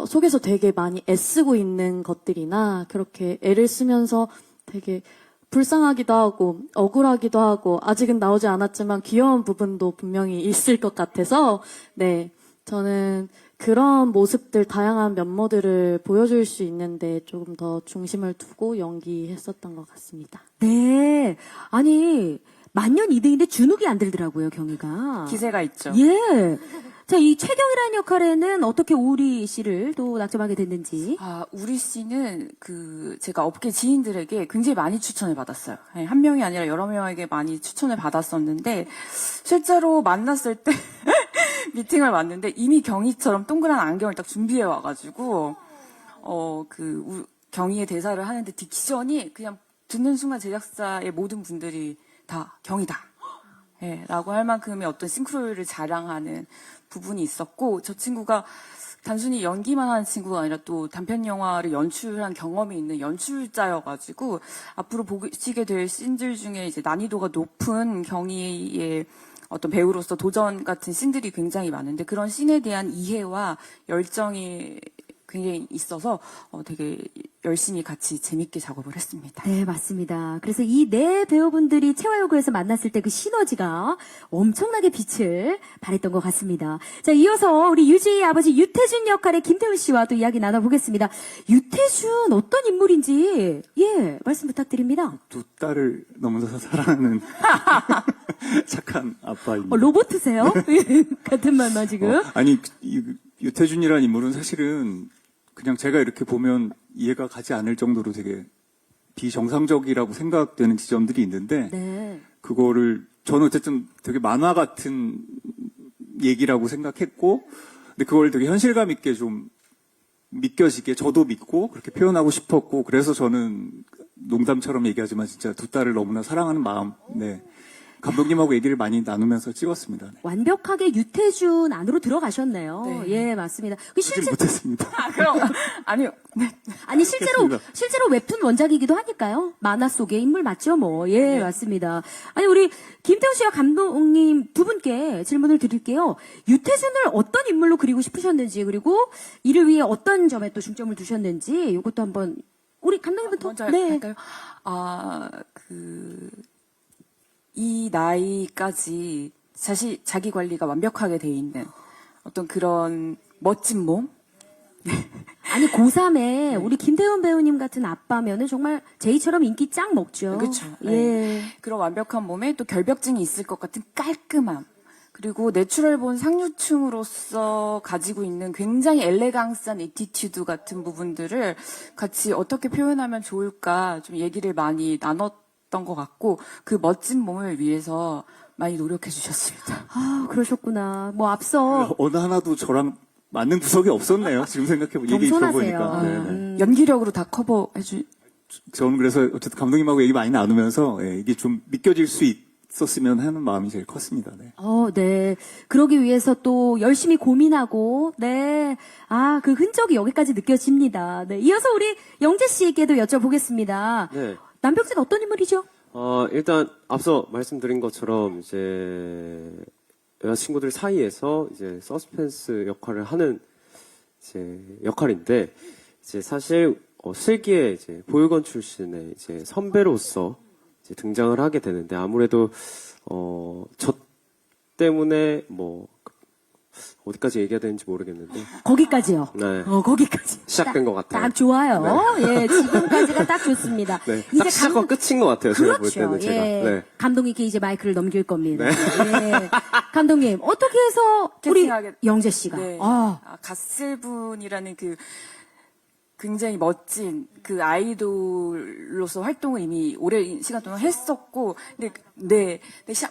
속에서 되게 많이 애쓰고 있는 것들이나 그렇게 애를 쓰면서 되게 불쌍하기도 하고 억울하기도 하고 아직은 나오지 않았지만 귀여운 부분도 분명히 있을 것 같아서 네, 저는 그런 모습들 다양한 면모들을 보여줄 수 있는데 조금 더 중심을 두고 연기했었던 것 같습니다. 네. 아니, 만년 2등인데 주눅이 안 들더라고요, 경희가. 기세가 있죠. 예. 자, 이 최경이라는 역할에는 어떻게 우리 씨를 또 낙점하게 됐는지. 우리 씨는 제가 업계 지인들에게 굉장히 많이 추천을 받았어요. 네, 한 명이 아니라 여러 명에게 많이 추천을 받았었는데 실제로 만났을 때 미팅을 왔는데 이미 경희처럼 동그란 안경을 딱 준비해 와가지고 경희의 대사를 하는데 딕션이 그냥 듣는 순간 제작사의 모든 분들이 다 경희다. 예, 라고 할 만큼의 어떤 싱크로율을 자랑하는 부분이 있었고, 저 친구가 단순히 연기만 하는 친구가 아니라 또 단편 영화를 연출한 경험이 있는 연출자여가지고, 앞으로 보시게 될 씬들 중에 이제 난이도가 높은 경희의 어떤 배우로서 도전 같은 씬들이 굉장히 많은데, 그런 씬에 대한 이해와 열정이 굉장히 있어서 되게 열심히 같이 재밌게 작업을 했습니다. 네, 맞습니다. 그래서 이 네 배우분들이 채화여고에서 만났을 때 그 시너지가 엄청나게 빛을 발했던 것 같습니다. 자, 이어서 우리 유지의 아버지 유태준 역할의 김태훈 씨와 또 이야기 나눠보겠습니다. 유태준 어떤 인물인지 말씀 부탁드립니다. 두 딸을 너무나 사랑하는 착한 아빠입니다. 로봇이세요? 같은 말만 지금. 아니, 유태준이라는 인물은 사실은 그냥 제가 이렇게 보면 이해가 가지 않을 정도로 되게 비정상적이라고 생각되는 지점들이 있는데, 네. 그거를 저는 어쨌든 되게 만화 같은 얘기라고 생각했고, 근데 그걸 되게 현실감 있게 좀 믿겨지게 저도 믿고 그렇게 표현하고 싶었고, 그래서 저는 농담처럼 얘기하지만 진짜 두 딸을 너무나 사랑하는 마음, 네. 감독님하고 얘기를 많이 나누면서 찍었습니다. 네. 완벽하게 유태준 안으로 들어가셨네요. 네. 예, 맞습니다. 하지 못했습니다. 그럼, 아니요. 네. 아니, 실제로 알겠습니다. 웹툰 원작이기도 하니까요. 만화 속의 인물 맞죠, 뭐. 예, 맞습니다. 아니, 우리 김태훈 씨와 감독님 두 분께 질문을 드릴게요. 유태준을 어떤 인물로 그리고 싶으셨는지, 그리고 이를 위해 어떤 점에 또 중점을 두셨는지, 이것도 한번, 우리 감독님부터. 먼저 네. 할까요? 이 나이까지 자기 관리가 완벽하게 돼 있는 어떤 그런 멋진 몸? 아니, 고3에 우리 김태훈 배우님 같은 아빠면은 정말 제이처럼 인기 짱 먹죠. 그렇죠. 예. 그런 완벽한 몸에 또 결벽증이 있을 것 같은 깔끔함. 그리고 내추럴본 상류층으로서 가지고 있는 굉장히 엘레강스한 에티튜드 같은 부분들을 같이 어떻게 표현하면 좋을까 좀 얘기를 많이 나눴던 것 같고, 그 멋진 몸을 위해서 많이 노력해 주셨습니다. 아, 그러셨구나. 뭐 앞서 어느 하나도 저랑 맞는 구석이 없었네요. 지금 생각해보면 얘기 겸손하세요. 들어보니까. 네네. 연기력으로 다 커버해 주. 저는 그래서 어쨌든 감독님하고 얘기 많이 나누면서 이게 좀 믿겨질 수 있었으면 하는 마음이 제일 컸습니다. 네. 네. 그러기 위해서 또 열심히 고민하고, 네. 아, 그 흔적이 여기까지 느껴집니다. 네. 이어서 우리 영재 씨에게도 여쭤보겠습니다. 네. 남병재가 어떤 인물이죠? 일단 앞서 말씀드린 것처럼 이제 여자친구들 사이에서 이제 서스펜스 역할을 하는 이제 역할인데 이제 사실 슬기의 이제 보육원 출신의 이제 선배로서 이제 등장을 하게 되는데 아무래도 저 때문에 뭐 어디까지 얘기해야 되는지 모르겠는데 거기까지요. 네. 거기까지. 시작된 것 같아요. 딱 좋아요. 예, 지금까지가 딱 좋습니다. 네. 딱 시작과 끝인 것 같아요. 제가 볼 그렇죠. 때는 제가. 예. 네. 감독님께 이제 마이크를 넘길 겁니다. 예. 감독님, 어떻게 해서 우리 캐스팅하게- 영재 씨가 네. 아, 갓세븐이라는 그 굉장히 멋진 그 아이돌로서 활동을 이미 오랜 시간 동안 했었고, 근데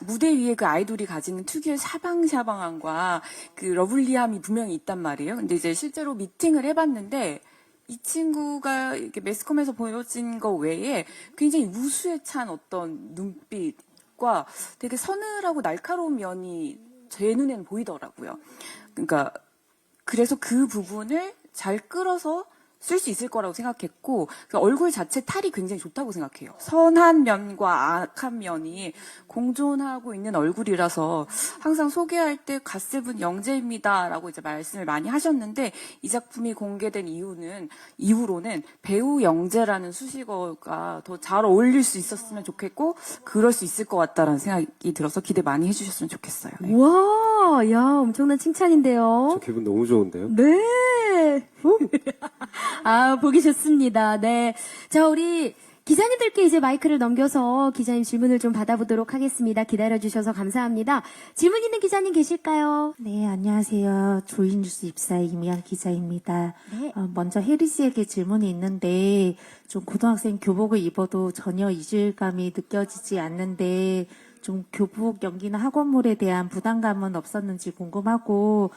무대 위에 그 아이돌이 가지는 특유의 샤방샤방함과 그 러블리함이 분명히 있단 말이에요. 근데 이제 실제로 미팅을 해봤는데, 이 친구가 이렇게 매스컴에서 보여진 거 외에 굉장히 우수에 찬 어떤 눈빛과 되게 서늘하고 날카로운 면이 제 눈에는 보이더라고요. 그러니까 그래서 그 부분을 잘 끌어서 쓸 수 있을 거라고 생각했고 그 얼굴 자체 탈이 굉장히 좋다고 생각해요. 선한 면과 악한 면이 공존하고 있는 얼굴이라서 항상 소개할 때 갓세븐 영재입니다라고 이제 말씀을 많이 하셨는데 이 작품이 공개된 이후로는 배우 영재라는 수식어가 더 잘 어울릴 수 있었으면 좋겠고 그럴 수 있을 것 같다라는 생각이 들어서 기대 많이 해주셨으면 좋겠어요. 네. 와, 야, 엄청난 칭찬인데요. 저 기분 너무 좋은데요. 네. 아, 보기 좋습니다. 네. 자, 우리 기자님들께 이제 마이크를 넘겨서 기자님 질문을 좀 받아보도록 하겠습니다. 기다려주셔서 감사합니다. 질문 있는 기자님 계실까요? 네, 안녕하세요. 조이뉴스 입사의 이미연 기자입니다. 네. 먼저 혜리 씨에게 질문이 있는데, 좀 고등학생 교복을 입어도 전혀 이질감이 느껴지지 않는데, 좀 교복 연기나 학원물에 대한 부담감은 없었는지 궁금하고,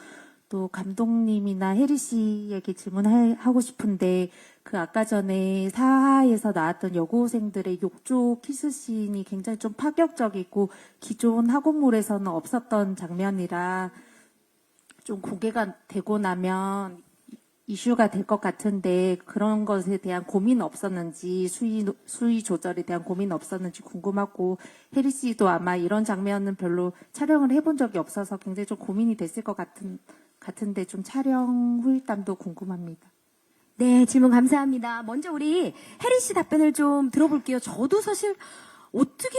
또 감독님이나 혜리 씨에게 질문하고 싶은데 그 아까 전에 사하에서 나왔던 여고생들의 욕조 키스씬이 굉장히 좀 파격적이고 기존 학원물에서는 없었던 장면이라 좀 공개가 되고 나면 이슈가 될 것 같은데 그런 것에 대한 고민 없었는지 수위 조절에 대한 고민 없었는지 궁금하고 혜리 씨도 아마 이런 장면은 별로 촬영을 해본 적이 없어서 굉장히 좀 고민이 됐을 것 같은데 좀 촬영 후일담도 궁금합니다. 네, 질문 감사합니다. 먼저 우리 혜리 씨 답변을 좀 들어볼게요. 저도 사실 어떻게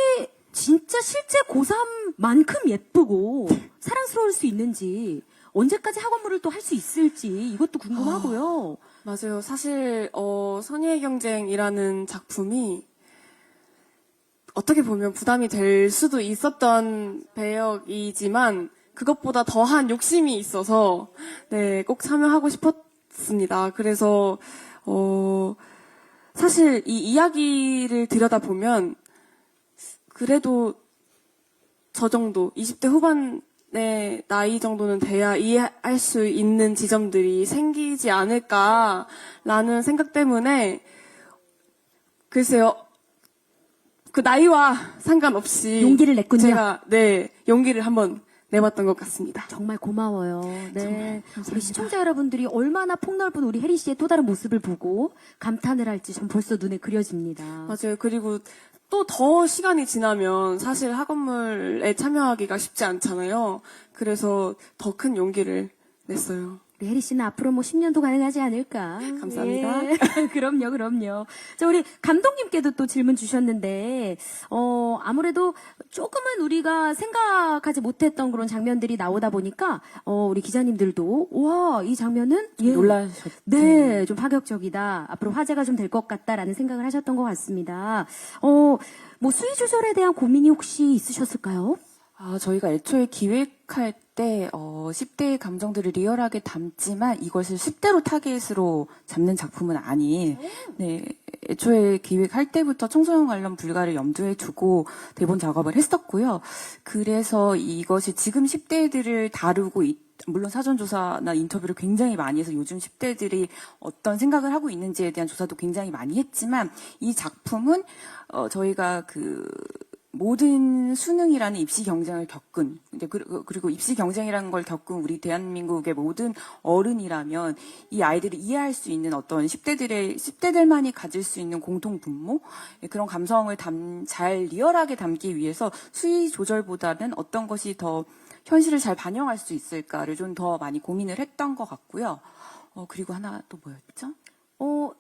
진짜 실제 고3만큼 예쁘고 사랑스러울 수 있는지 언제까지 학원물을 또 할 수 있을지 이것도 궁금하고요. 맞아요. 사실 선의의 경쟁이라는 작품이 어떻게 보면 부담이 될 수도 있었던 배역이지만 그것보다 더한 욕심이 있어서 네, 꼭 참여하고 싶었습니다. 그래서 사실 이 이야기를 들여다보면 그래도 저 정도 20대 후반의 나이 정도는 돼야 이해할 수 있는 지점들이 생기지 않을까라는 생각 때문에 글쎄요. 그 나이와 상관없이 용기를 냈군요. 제가 용기를 한번 내봤던 것 같습니다. 정말 고마워요. 네. 정말 감사합니다. 우리 시청자 여러분들이 얼마나 폭넓은 우리 혜리 씨의 또 다른 모습을 보고 감탄을 할지 전 벌써 눈에 그려집니다. 맞아요. 그리고 또 더 시간이 지나면 사실 학원물에 참여하기가 쉽지 않잖아요. 그래서 더 큰 용기를 냈어요. 우리 혜리 씨는 앞으로 뭐 10년도 가능하지 않을까. 감사합니다. 예. 그럼요. 자, 우리 감독님께도 또 질문 주셨는데, 아무래도 조금은 우리가 생각하지 못했던 그런 장면들이 나오다 보니까, 우리 기자님들도, 와, 이 장면은 놀라셨죠. 네, 좀 파격적이다. 앞으로 화제가 좀 될 것 같다라는 생각을 하셨던 것 같습니다. 뭐 수위 조절에 대한 고민이 혹시 있으셨을까요? 저희가 애초에 기획할 때 10대의 감정들을 리얼하게 담지만 이것을 10대로 타겟으로 잡는 작품은 아닌 네, 애초에 기획할 때부터 청소년 관련 불가를 염두에 두고 대본 작업을 했었고요. 그래서 이것이 지금 10대들을 다루고 물론 사전조사나 인터뷰를 굉장히 많이 해서 요즘 10대들이 어떤 생각을 하고 있는지에 대한 조사도 굉장히 많이 했지만 이 작품은 저희가 모든 수능이라는 입시 경쟁을 겪은 그리고 입시 경쟁이라는 걸 겪은 우리 대한민국의 모든 어른이라면 이 아이들이 이해할 수 있는 어떤 10대들만이 가질 수 있는 공통 분모 그런 감성을 잘 리얼하게 담기 위해서 수위 조절보다는 어떤 것이 더 현실을 잘 반영할 수 있을까를 좀 더 많이 고민을 했던 것 같고요. 그리고 하나 또 뭐였죠?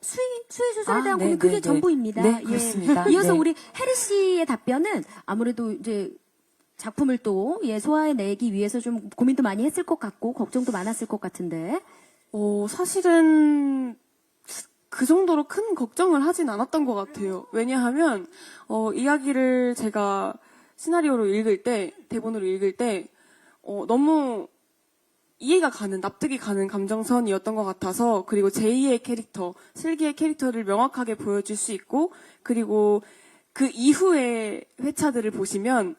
수위 조절에 대한 네, 고민 그게 네, 네. 전부입니다. 네, 그렇습니다. 이어서 네. 우리 혜리 씨의 답변은 아무래도 이제 작품을 또 소화해내기 위해서 좀 고민도 많이 했을 것 같고 걱정도 많았을 것 같은데. 사실은 그 정도로 큰 걱정을 하진 않았던 것 같아요. 왜냐하면 이야기를 제가 시나리오로 읽을 때, 대본으로 읽을 때 너무 이해가 가는, 납득이 가는 감정선이었던 것 같아서, 그리고 제2의 캐릭터, 슬기의 캐릭터를 명확하게 보여줄 수 있고, 그리고 그 이후의 회차들을 보시면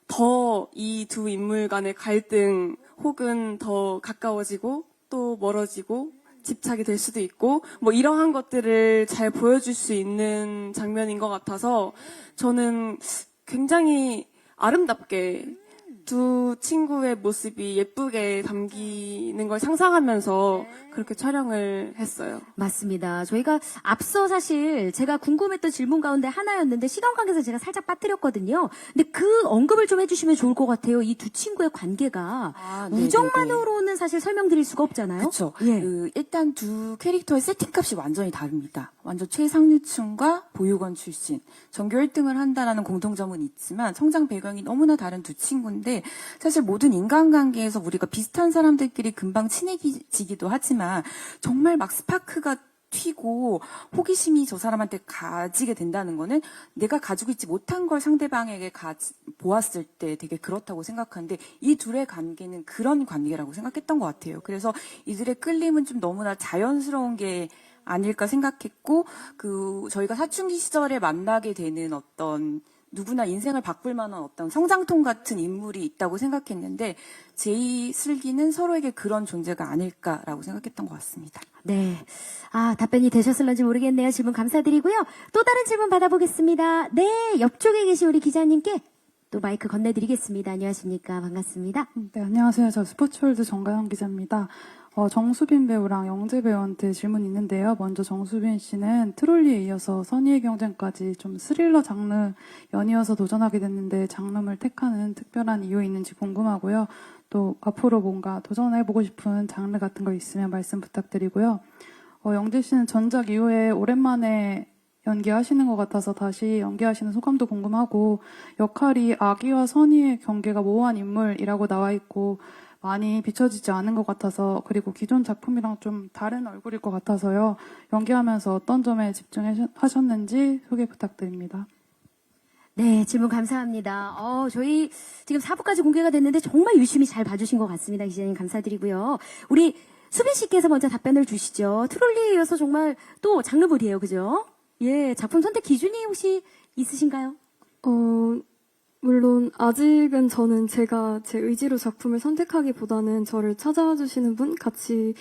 더 이 두 인물 간의 갈등 혹은 더 가까워지고 또 멀어지고 집착이 될 수도 있고 뭐 이러한 것들을 잘 보여줄 수 있는 장면인 것 같아서 저는 굉장히 아름답게 두 친구의 모습이 예쁘게 담기는 걸 상상하면서 그렇게 촬영을 했어요. 맞습니다. 저희가 앞서 사실 제가 궁금했던 질문 가운데 하나였는데 시간 관계에서 제가 살짝 빠뜨렸거든요. 근데 그 언급을 좀 해주시면 좋을 것 같아요. 이 두 친구의 관계가 네네네. 우정만으로는 사실 설명드릴 수가 없잖아요. 그렇죠. 예. 일단 두 캐릭터의 세팅값이 완전히 다릅니다. 완전 최상류층과 보육원 출신, 전교 1등을 한다라는 공통점은 있지만 성장 배경이 너무나 다른 두 친구인데 사실 모든 인간관계에서 우리가 비슷한 사람들끼리 금방 친해지기도 하지만 정말 막 스파크가 튀고 호기심이 저 사람한테 가지게 된다는 거는 내가 가지고 있지 못한 걸 상대방에게 보았을 때 되게 그렇다고 생각하는데 이 둘의 관계는 그런 관계라고 생각했던 것 같아요. 그래서 이들의 끌림은 좀 너무나 자연스러운 게 아닐까 생각했고 저희가 사춘기 시절에 만나게 되는 어떤 누구나 인생을 바꿀 만한 어떤 성장통 같은 인물이 있다고 생각했는데 제2슬기는 서로에게 그런 존재가 아닐까라고 생각했던 것 같습니다. 네. 답변이 되셨을런지 모르겠네요. 질문 감사드리고요. 또 다른 질문 받아보겠습니다. 네, 옆쪽에 계신 우리 기자님께 또 마이크 건네드리겠습니다. 안녕하십니까. 반갑습니다. 네, 안녕하세요. 저 스포츠월드 정가영 기자입니다. 정수빈 배우랑 영재 배우한테 질문이 있는데요. 먼저 정수빈 씨는 트롤리에 이어서 선의의 경쟁까지 좀 스릴러 장르 연이어서 도전하게 됐는데 장르를 택하는 특별한 이유 있는지 궁금하고요. 또 앞으로 뭔가 도전해보고 싶은 장르 같은 거 있으면 말씀 부탁드리고요. 영재 씨는 전작 이후에 오랜만에 연기하시는 것 같아서 다시 연기하시는 소감도 궁금하고 역할이 아기와 선의의 경계가 모호한 인물이라고 나와 있고 많이 비춰지지 않은 것 같아서 그리고 기존 작품이랑 좀 다른 얼굴일 것 같아서요. 연기하면서 어떤 점에 집중하셨는지 소개 부탁드립니다. 네, 질문 감사합니다. 저희 지금 4부까지 공개가 됐는데 정말 유심히 잘 봐주신 것 같습니다. 기자님 감사드리고요. 우리 수빈 씨께서 먼저 답변을 주시죠. 트롤리에 이어서 정말 또 장르물이에요. 그죠? 예, 작품 선택 기준이 혹시 있으신가요? 물론 아직은 저는 제가 제 의지로 작품을 선택하기보다는 저를 찾아와 주시는 분, 같이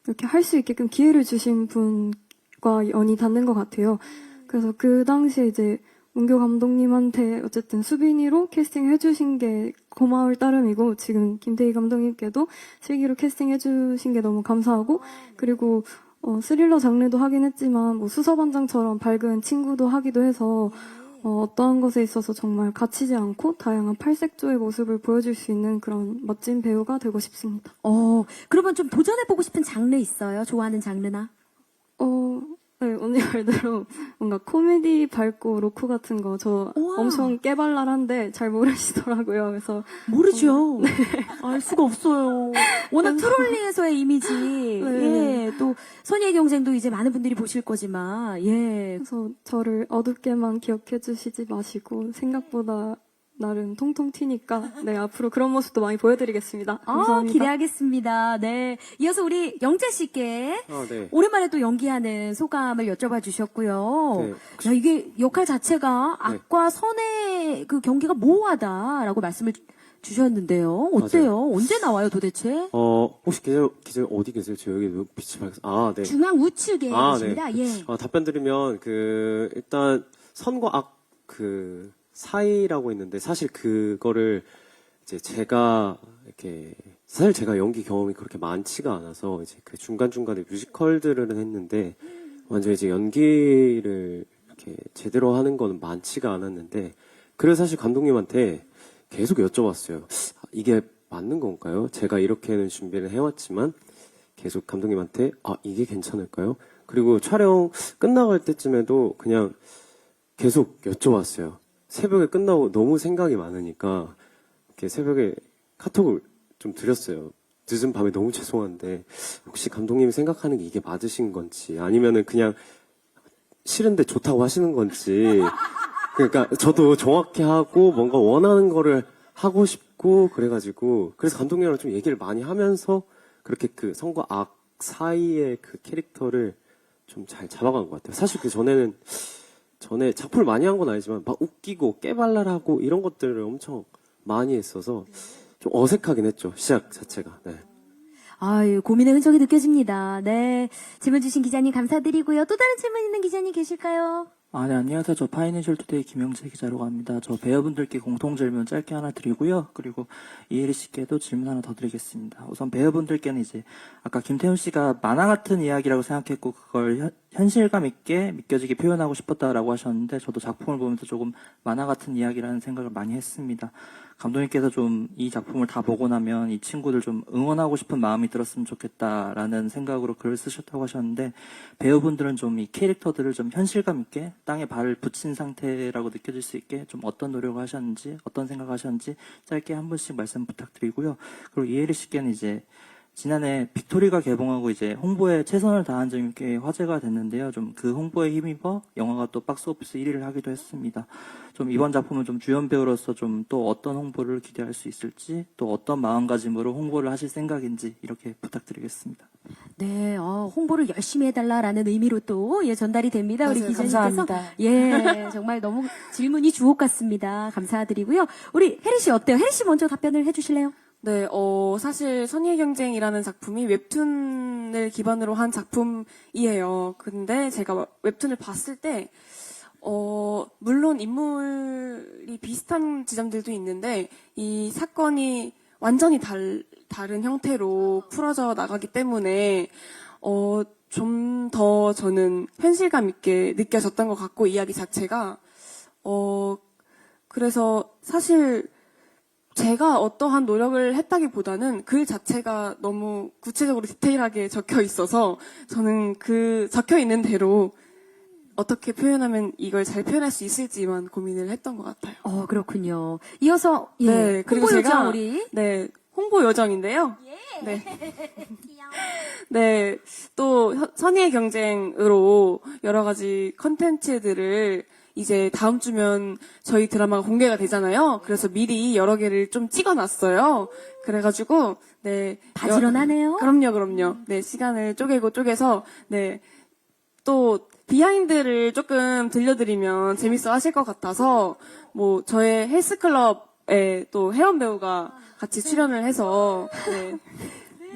이렇게 할 수 있게끔 기회를 주신 분과 연이 닿는 것 같아요. 그래서 그 당시에 이제 문교 감독님한테 어쨌든 수빈이로 캐스팅 해주신 게 고마울 따름이고 지금 김태희 감독님께도 슬기로 캐스팅 해주신 게 너무 감사하고 그리고 스릴러 장르도 하긴 했지만 뭐 수서반장처럼 밝은 친구도 하기도 해서 어떠한 것에 있어서 정말 갇히지 않고 다양한 팔색조의 모습을 보여줄 수 있는 그런 멋진 배우가 되고 싶습니다. 그러면 좀 도전해보고 싶은 장르 있어요? 좋아하는 장르나? 네, 언니 말대로 뭔가 코미디 밝고 로코 같은 거 저 엄청 깨발랄한데 잘 모르시더라고요. 그래서 모르죠. 알 수가 없어요. 워낙 트롤리에서의 이미지. 네. 예, 또 선의의 경쟁도 이제 많은 분들이 보실 거지만, 예. 그래서 저를 어둡게만 기억해 주시지 마시고 생각보다 나름 통통 튀니까 네 앞으로 그런 모습도 많이 보여드리겠습니다. 아, 감사합니다. 기대하겠습니다. 네. 이어서 우리 영재 씨께 네. 오랜만에 또 연기하는 소감을 여쭤봐 주셨고요. 네. 야, 이게 역할 자체가 악과 선의 그 경계가 모호하다라고 말씀을 주셨는데요. 어때요? 언제 나와요, 도대체? 혹시 기자 어디 계세요? 저 여기 빛이 밝아서. 네. 중앙 우측에 아, 계십니다. 예. 답변 드리면, 일단, 선과 악, 사이라고 있는데, 사실 그거를, 이제 제가, 사실 제가 연기 경험이 그렇게 많지가 않아서, 이제 그 중간중간에 뮤지컬들을 했는데, 완전 이제 연기를 이렇게 제대로 하는 거는 많지가 않았는데, 그래서 사실 감독님한테 계속 여쭤봤어요. 이게 맞는 건가요? 제가 이렇게는 준비를 해왔지만, 계속 감독님한테, 이게 괜찮을까요? 그리고 촬영 끝나갈 때쯤에도 그냥 계속 여쭤봤어요. 새벽에 끝나고 너무 생각이 많으니까, 이렇게 새벽에 카톡을 좀 드렸어요. 늦은 밤에 너무 죄송한데, 혹시 감독님이 생각하는 게 이게 맞으신 건지, 아니면은 그냥 싫은데 좋다고 하시는 건지, 그러니까 저도 정확히 하고 뭔가 원하는 거를 하고 싶고, 그래가지고, 그래서 감독님이랑 좀 얘기를 많이 하면서, 그렇게 그 선과 악 사이의 그 캐릭터를 좀 잘 잡아간 것 같아요. 사실 그 전에 작품을 많이 한 건 아니지만 막 웃기고 깨발랄하고 이런 것들을 엄청 많이 했어서 좀 어색하긴 했죠. 시작 자체가. 네. 아유, 고민의 흔적이 느껴집니다. 네. 질문 주신 기자님 감사드리고요. 또 다른 질문 있는 기자님 계실까요? 네, 안녕하세요. 저 파이낸셜 투데이 김영재 기자라고 합니다. 저 배우분들께 공통 질문 짧게 하나 드리고요. 그리고 이혜리 씨께도 질문 하나 더 드리겠습니다. 우선 배우분들께는 이제 아까 김태훈 씨가 만화 같은 이야기라고 생각했고 그걸 현실감 있게 믿겨지게 표현하고 싶었다라고 하셨는데 저도 작품을 보면서 조금 만화 같은 이야기라는 생각을 많이 했습니다. 감독님께서 좀 이 작품을 다 보고 나면 이 친구들 좀 응원하고 싶은 마음이 들었으면 좋겠다라는 생각으로 글을 쓰셨다고 하셨는데 배우분들은 좀 이 캐릭터들을 좀 현실감 있게 땅에 발을 붙인 상태라고 느껴질 수 있게 좀 어떤 노력을 하셨는지 어떤 생각을 하셨는지 짧게 한 분씩 말씀 부탁드리고요. 그리고 이혜리 씨께는 이제 지난해 빅토리가 개봉하고 이제 홍보에 최선을 다한 점이 꽤 화제가 됐는데요. 좀 그 홍보에 힘입어 영화가 또 박스오피스 1위를 하기도 했습니다. 좀 이번 작품은 좀 주연 배우로서 좀 또 어떤 홍보를 기대할 수 있을지 또 어떤 마음가짐으로 홍보를 하실 생각인지 이렇게 부탁드리겠습니다. 네, 홍보를 열심히 해달라라는 의미로 또 전달이 됩니다. 우리 맞아요. 기자님께서. 감사합니다. 예, 정말 너무 질문이 주옥 같습니다. 감사드리고요. 우리 혜리 씨 어때요? 혜리 씨 먼저 답변을 해주실래요? 네, 사실 선의의 경쟁이라는 작품이 웹툰을 기반으로 한 작품이에요. 근데 제가 웹툰을 봤을 때, 물론 인물이 비슷한 지점들도 있는데, 이 사건이 완전히 다른 형태로 풀어져 나가기 때문에, 좀 더 저는 현실감 있게 느껴졌던 것 같고, 이야기 자체가, 그래서 사실, 제가 어떠한 노력을 했다기보다는 글 자체가 너무 구체적으로 디테일하게 적혀 있어서 저는 그 적혀 있는 대로 어떻게 표현하면 이걸 잘 표현할 수 있을지만 고민을 했던 것 같아요. 그렇군요. 이어서 네, 그리고 홍보 요정 제가 우리 네, 홍보 요정인데요. 네. 네, 또 선의의 경쟁으로 여러 가지 컨텐츠들을 이제 다음 주면 저희 드라마가 공개가 되잖아요. 그래서 미리 여러 개를 좀 찍어놨어요. 그래가지고 네 바지런하네요. 그럼요. 네, 시간을 쪼개서 네, 또 비하인드를 조금 들려드리면 재밌어 하실 것 같아서 뭐 저의 헬스클럽에 또 혜원 배우가 같이 출연을 해서 네.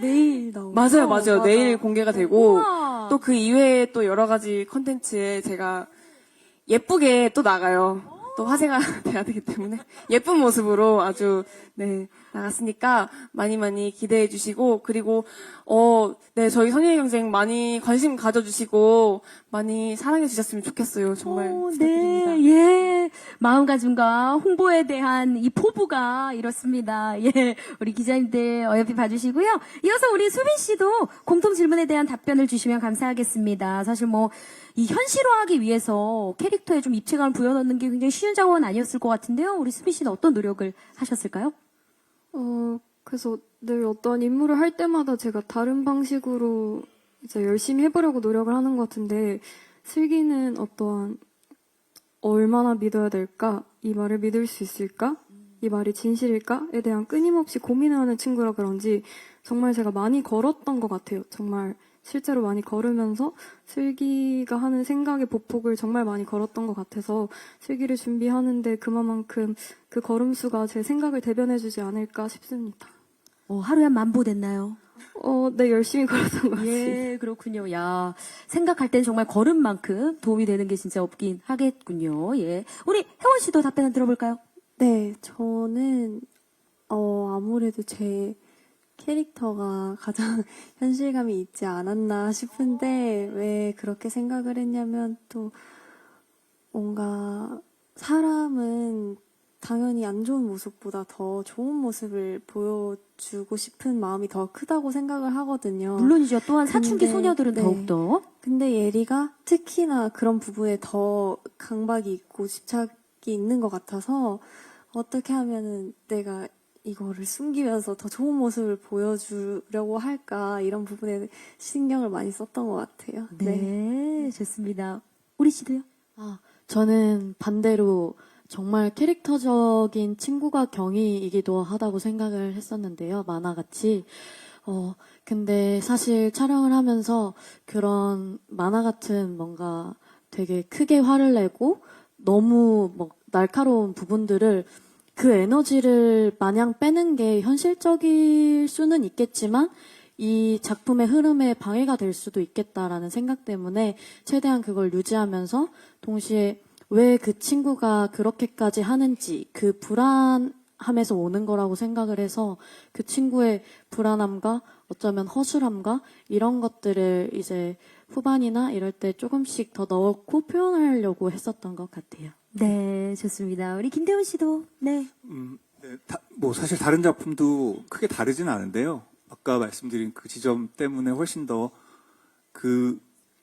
내일 나오고. 맞아요. 내일 공개가 되고 우와. 또 그 이외에 또 여러 가지 컨텐츠에 제가 예쁘게 또 나가요. 또 화제가 돼야 되기 때문에 예쁜 모습으로 아주 네 나갔으니까 많이 기대해 주시고 그리고 네 저희 선의의 경쟁 많이 관심 가져주시고 많이 사랑해 주셨으면 좋겠어요. 정말 부탁드립니다. 네, 예. 마음가짐과 홍보에 대한 이 포부가 이렇습니다. 예. 우리 기자님들 어여삐 봐주시고요. 이어서 우리 수빈 씨도 공통 질문에 대한 답변을 주시면 감사하겠습니다. 사실 이 현실화하기 위해서 캐릭터에 좀 입체감을 부여넣는 게 굉장히 쉬운 작업은 아니었을 것 같은데요. 우리 수빈 씨는 어떤 노력을 하셨을까요? 그래서 늘 어떤 임무를 할 때마다 제가 다른 방식으로 이제 열심히 해보려고 노력을 하는 것 같은데 슬기는 어떠한 얼마나 믿어야 될까? 이 말을 믿을 수 있을까? 이 말이 진실일까에 대한 끊임없이 고민하는 친구라 그런지 정말 제가 많이 걸었던 것 같아요. 정말 실제로 많이 걸으면서 슬기가 하는 생각의 보폭을 정말 많이 걸었던 것 같아서 슬기를 준비하는데 그만큼 그 걸음수가 제 생각을 대변해주지 않을까 싶습니다. 하루에 한 10,000보 됐나요? 네, 열심히 걸었던 것 같습니다. 예, 그렇군요. 야, 생각할 땐 정말 걸음만큼 도움이 되는 게 진짜 없긴 하겠군요. 예. 우리 혜원 씨도 답변을 들어볼까요? 네, 저는 아무래도 제 캐릭터가 가장 현실감이 있지 않았나 싶은데 왜 그렇게 생각을 했냐면 또 뭔가 사람은 당연히 안 좋은 모습보다 더 좋은 모습을 보여주고 싶은 마음이 더 크다고 생각을 하거든요. 물론이죠. 또한 사춘기 근데, 소녀들은 네. 더욱더. 근데 예리가 특히나 그런 부분에 더 강박이 있고 집착이 있는 것 같아서 어떻게 하면은 내가 이거를 숨기면서 더 좋은 모습을 보여주려고 할까 이런 부분에 신경을 많이 썼던 것 같아요. 네, 좋습니다. 우리 씨도요? 저는 반대로 정말 캐릭터적인 친구가 경이이기도 하다고 생각을 했었는데요. 만화같이. 근데 사실 촬영을 하면서 그런 만화 같은 뭔가 되게 크게 화를 내고 너무 날카로운 부분들을 그 에너지를 마냥 빼는 게 현실적일 수는 있겠지만 이 작품의 흐름에 방해가 될 수도 있겠다라는 생각 때문에 최대한 그걸 유지하면서 동시에 왜 그 친구가 그렇게까지 하는지 그 불안함에서 오는 거라고 생각을 해서 그 친구의 불안함과 어쩌면 허술함과 이런 것들을 이제 후반이나 이럴 때 조금씩 더 넣고 표현하려고 했었던 것 같아요. 네, 좋습니다. 우리 김태훈 씨도. 네. 네, 사실 다른 작품도 크게 다르진 않은데요. 아까 말씀드린 그 지점 때문에 훨씬 더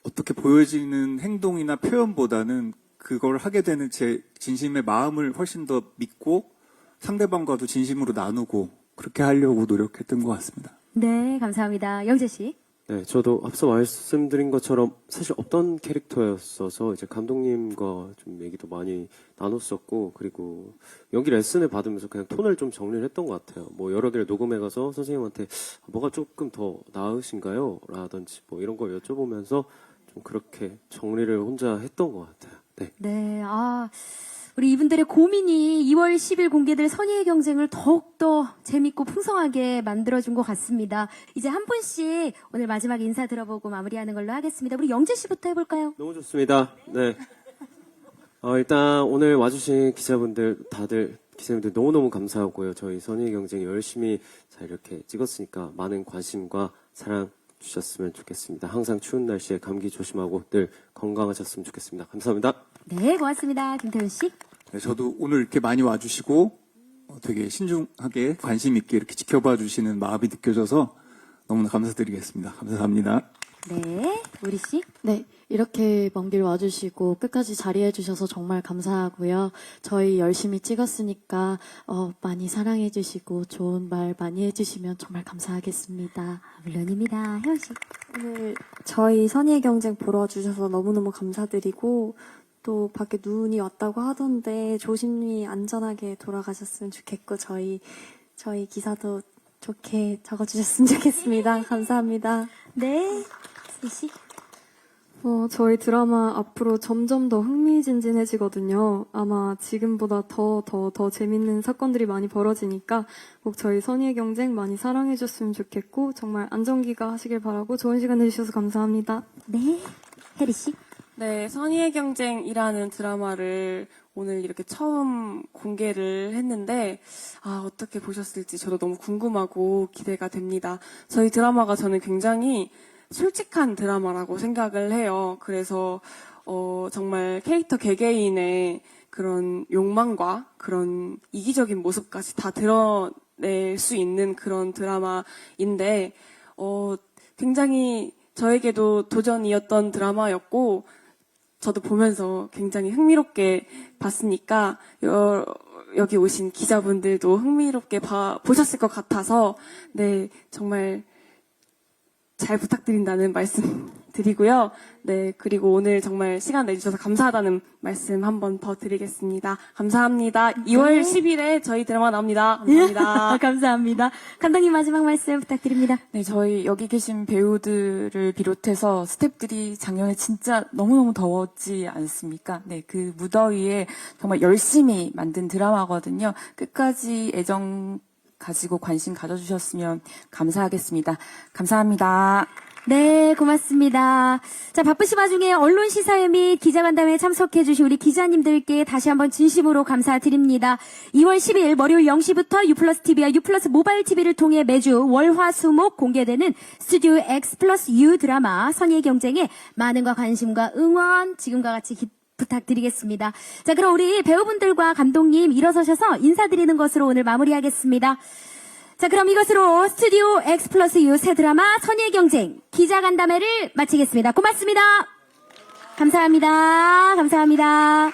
어떻게 보여지는 행동이나 표현보다는 그걸 하게 되는 제 진심의 마음을 훨씬 더 믿고 상대방과도 진심으로 나누고 그렇게 하려고 노력했던 것 같습니다. 네, 감사합니다. 영재 씨. 네, 저도 앞서 말씀드린 것처럼 사실 없던 캐릭터였어서 이제 감독님과 좀 얘기도 많이 나눴었고, 그리고 연기 레슨을 받으면서 그냥 톤을 좀 정리를 했던 것 같아요. 여러 개를 녹음해 가서 선생님한테 뭐가 조금 더 나으신가요? 라든지 이런 걸 여쭤보면서 좀 그렇게 정리를 혼자 했던 것 같아요. 네. 네, 우리 이분들의 고민이 2월 10일 공개될 선의의 경쟁을 더욱더 재밌고 풍성하게 만들어준 것 같습니다. 이제 한 분씩 오늘 마지막 인사 들어보고 마무리하는 걸로 하겠습니다. 우리 영재 씨부터 해볼까요? 너무 좋습니다. 네. 일단 오늘 와주신 기자님들 너무너무 감사하고요. 저희 선의의 경쟁 열심히 잘 이렇게 찍었으니까 많은 관심과 사랑 주셨으면 좋겠습니다. 항상 추운 날씨에 감기 조심하고 늘 건강하셨으면 좋겠습니다. 감사합니다. 네, 고맙습니다. 김태훈 씨. 네, 저도 오늘 이렇게 많이 와주시고 되게 신중하게 관심 있게 이렇게 지켜봐 주시는 마음이 느껴져서 너무나 감사드리겠습니다. 감사합니다. 네, 우리 씨. 네, 이렇게 먼 길 와주시고 끝까지 자리해주셔서 정말 감사하고요. 저희 열심히 찍었으니까 많이 사랑해주시고 좋은 말 많이 해주시면 정말 감사하겠습니다. 물론입니다. 혜원 씨. 오늘 저희 선의의 경쟁 보러 와주셔서 너무너무 감사드리고 또 밖에 눈이 왔다고 하던데 조심히 안전하게 돌아가셨으면 좋겠고 저희 기사도 좋게 적어주셨으면 좋겠습니다. 감사합니다. 네, 씨. 저희 드라마 앞으로 점점 더 흥미진진해지거든요. 아마 지금보다 더 재밌는 사건들이 많이 벌어지니까 꼭 저희 선의의 경쟁 많이 사랑해줬으면 좋겠고 정말 안정기가 하시길 바라고 좋은 시간 내주셔서 감사합니다. 네, 혜리 씨. 네, 선의의 경쟁이라는 드라마를 오늘 이렇게 처음 공개를 했는데 어떻게 보셨을지 저도 너무 궁금하고 기대가 됩니다. 저희 드라마가 저는 굉장히 솔직한 드라마라고 생각을 해요. 그래서 정말 캐릭터 개개인의 그런 욕망과 그런 이기적인 모습까지 다 드러낼 수 있는 그런 드라마인데 굉장히 저에게도 도전이었던 드라마였고 저도 보면서 굉장히 흥미롭게 봤으니까 여기 오신 기자분들도 흥미롭게 보셨을 것 같아서 네 정말 잘 부탁드린다는 말씀 드리고요. 네, 그리고 오늘 정말 시간 내주셔서 감사하다는 말씀 한 번 더 드리겠습니다. 감사합니다. 2월 10일에 저희 드라마 나옵니다. 감사합니다. 감사합니다. 감독님 마지막 말씀 부탁드립니다. 네, 저희 여기 계신 배우들을 비롯해서 스태프들이 작년에 진짜 너무너무 더웠지 않습니까? 네, 그 무더위에 정말 열심히 만든 드라마거든요. 끝까지 애정 가지고 관심 가져주셨으면 감사하겠습니다. 감사합니다. 네, 고맙습니다. 자, 바쁘신 와중에 언론 시사회 및 기자간담회에 참석해주신 우리 기자님들께 다시 한번 진심으로 감사드립니다. 2월 10일 월요일 0시부터 U+TV와 U+ 모바일 TV를 통해 매주 월화수목 공개되는 스튜디오 X 플러스 U 드라마 선의의 경쟁에 많은 관심과 응원 지금과 같이 부탁드리겠습니다. 자, 그럼 우리 배우분들과 감독님 일어서셔서 인사드리는 것으로 오늘 마무리하겠습니다. 자, 그럼 이것으로 스튜디오 X 플러스 U 새 드라마 선의의 경쟁 기자간담회를 마치겠습니다. 고맙습니다. 감사합니다. 감사합니다.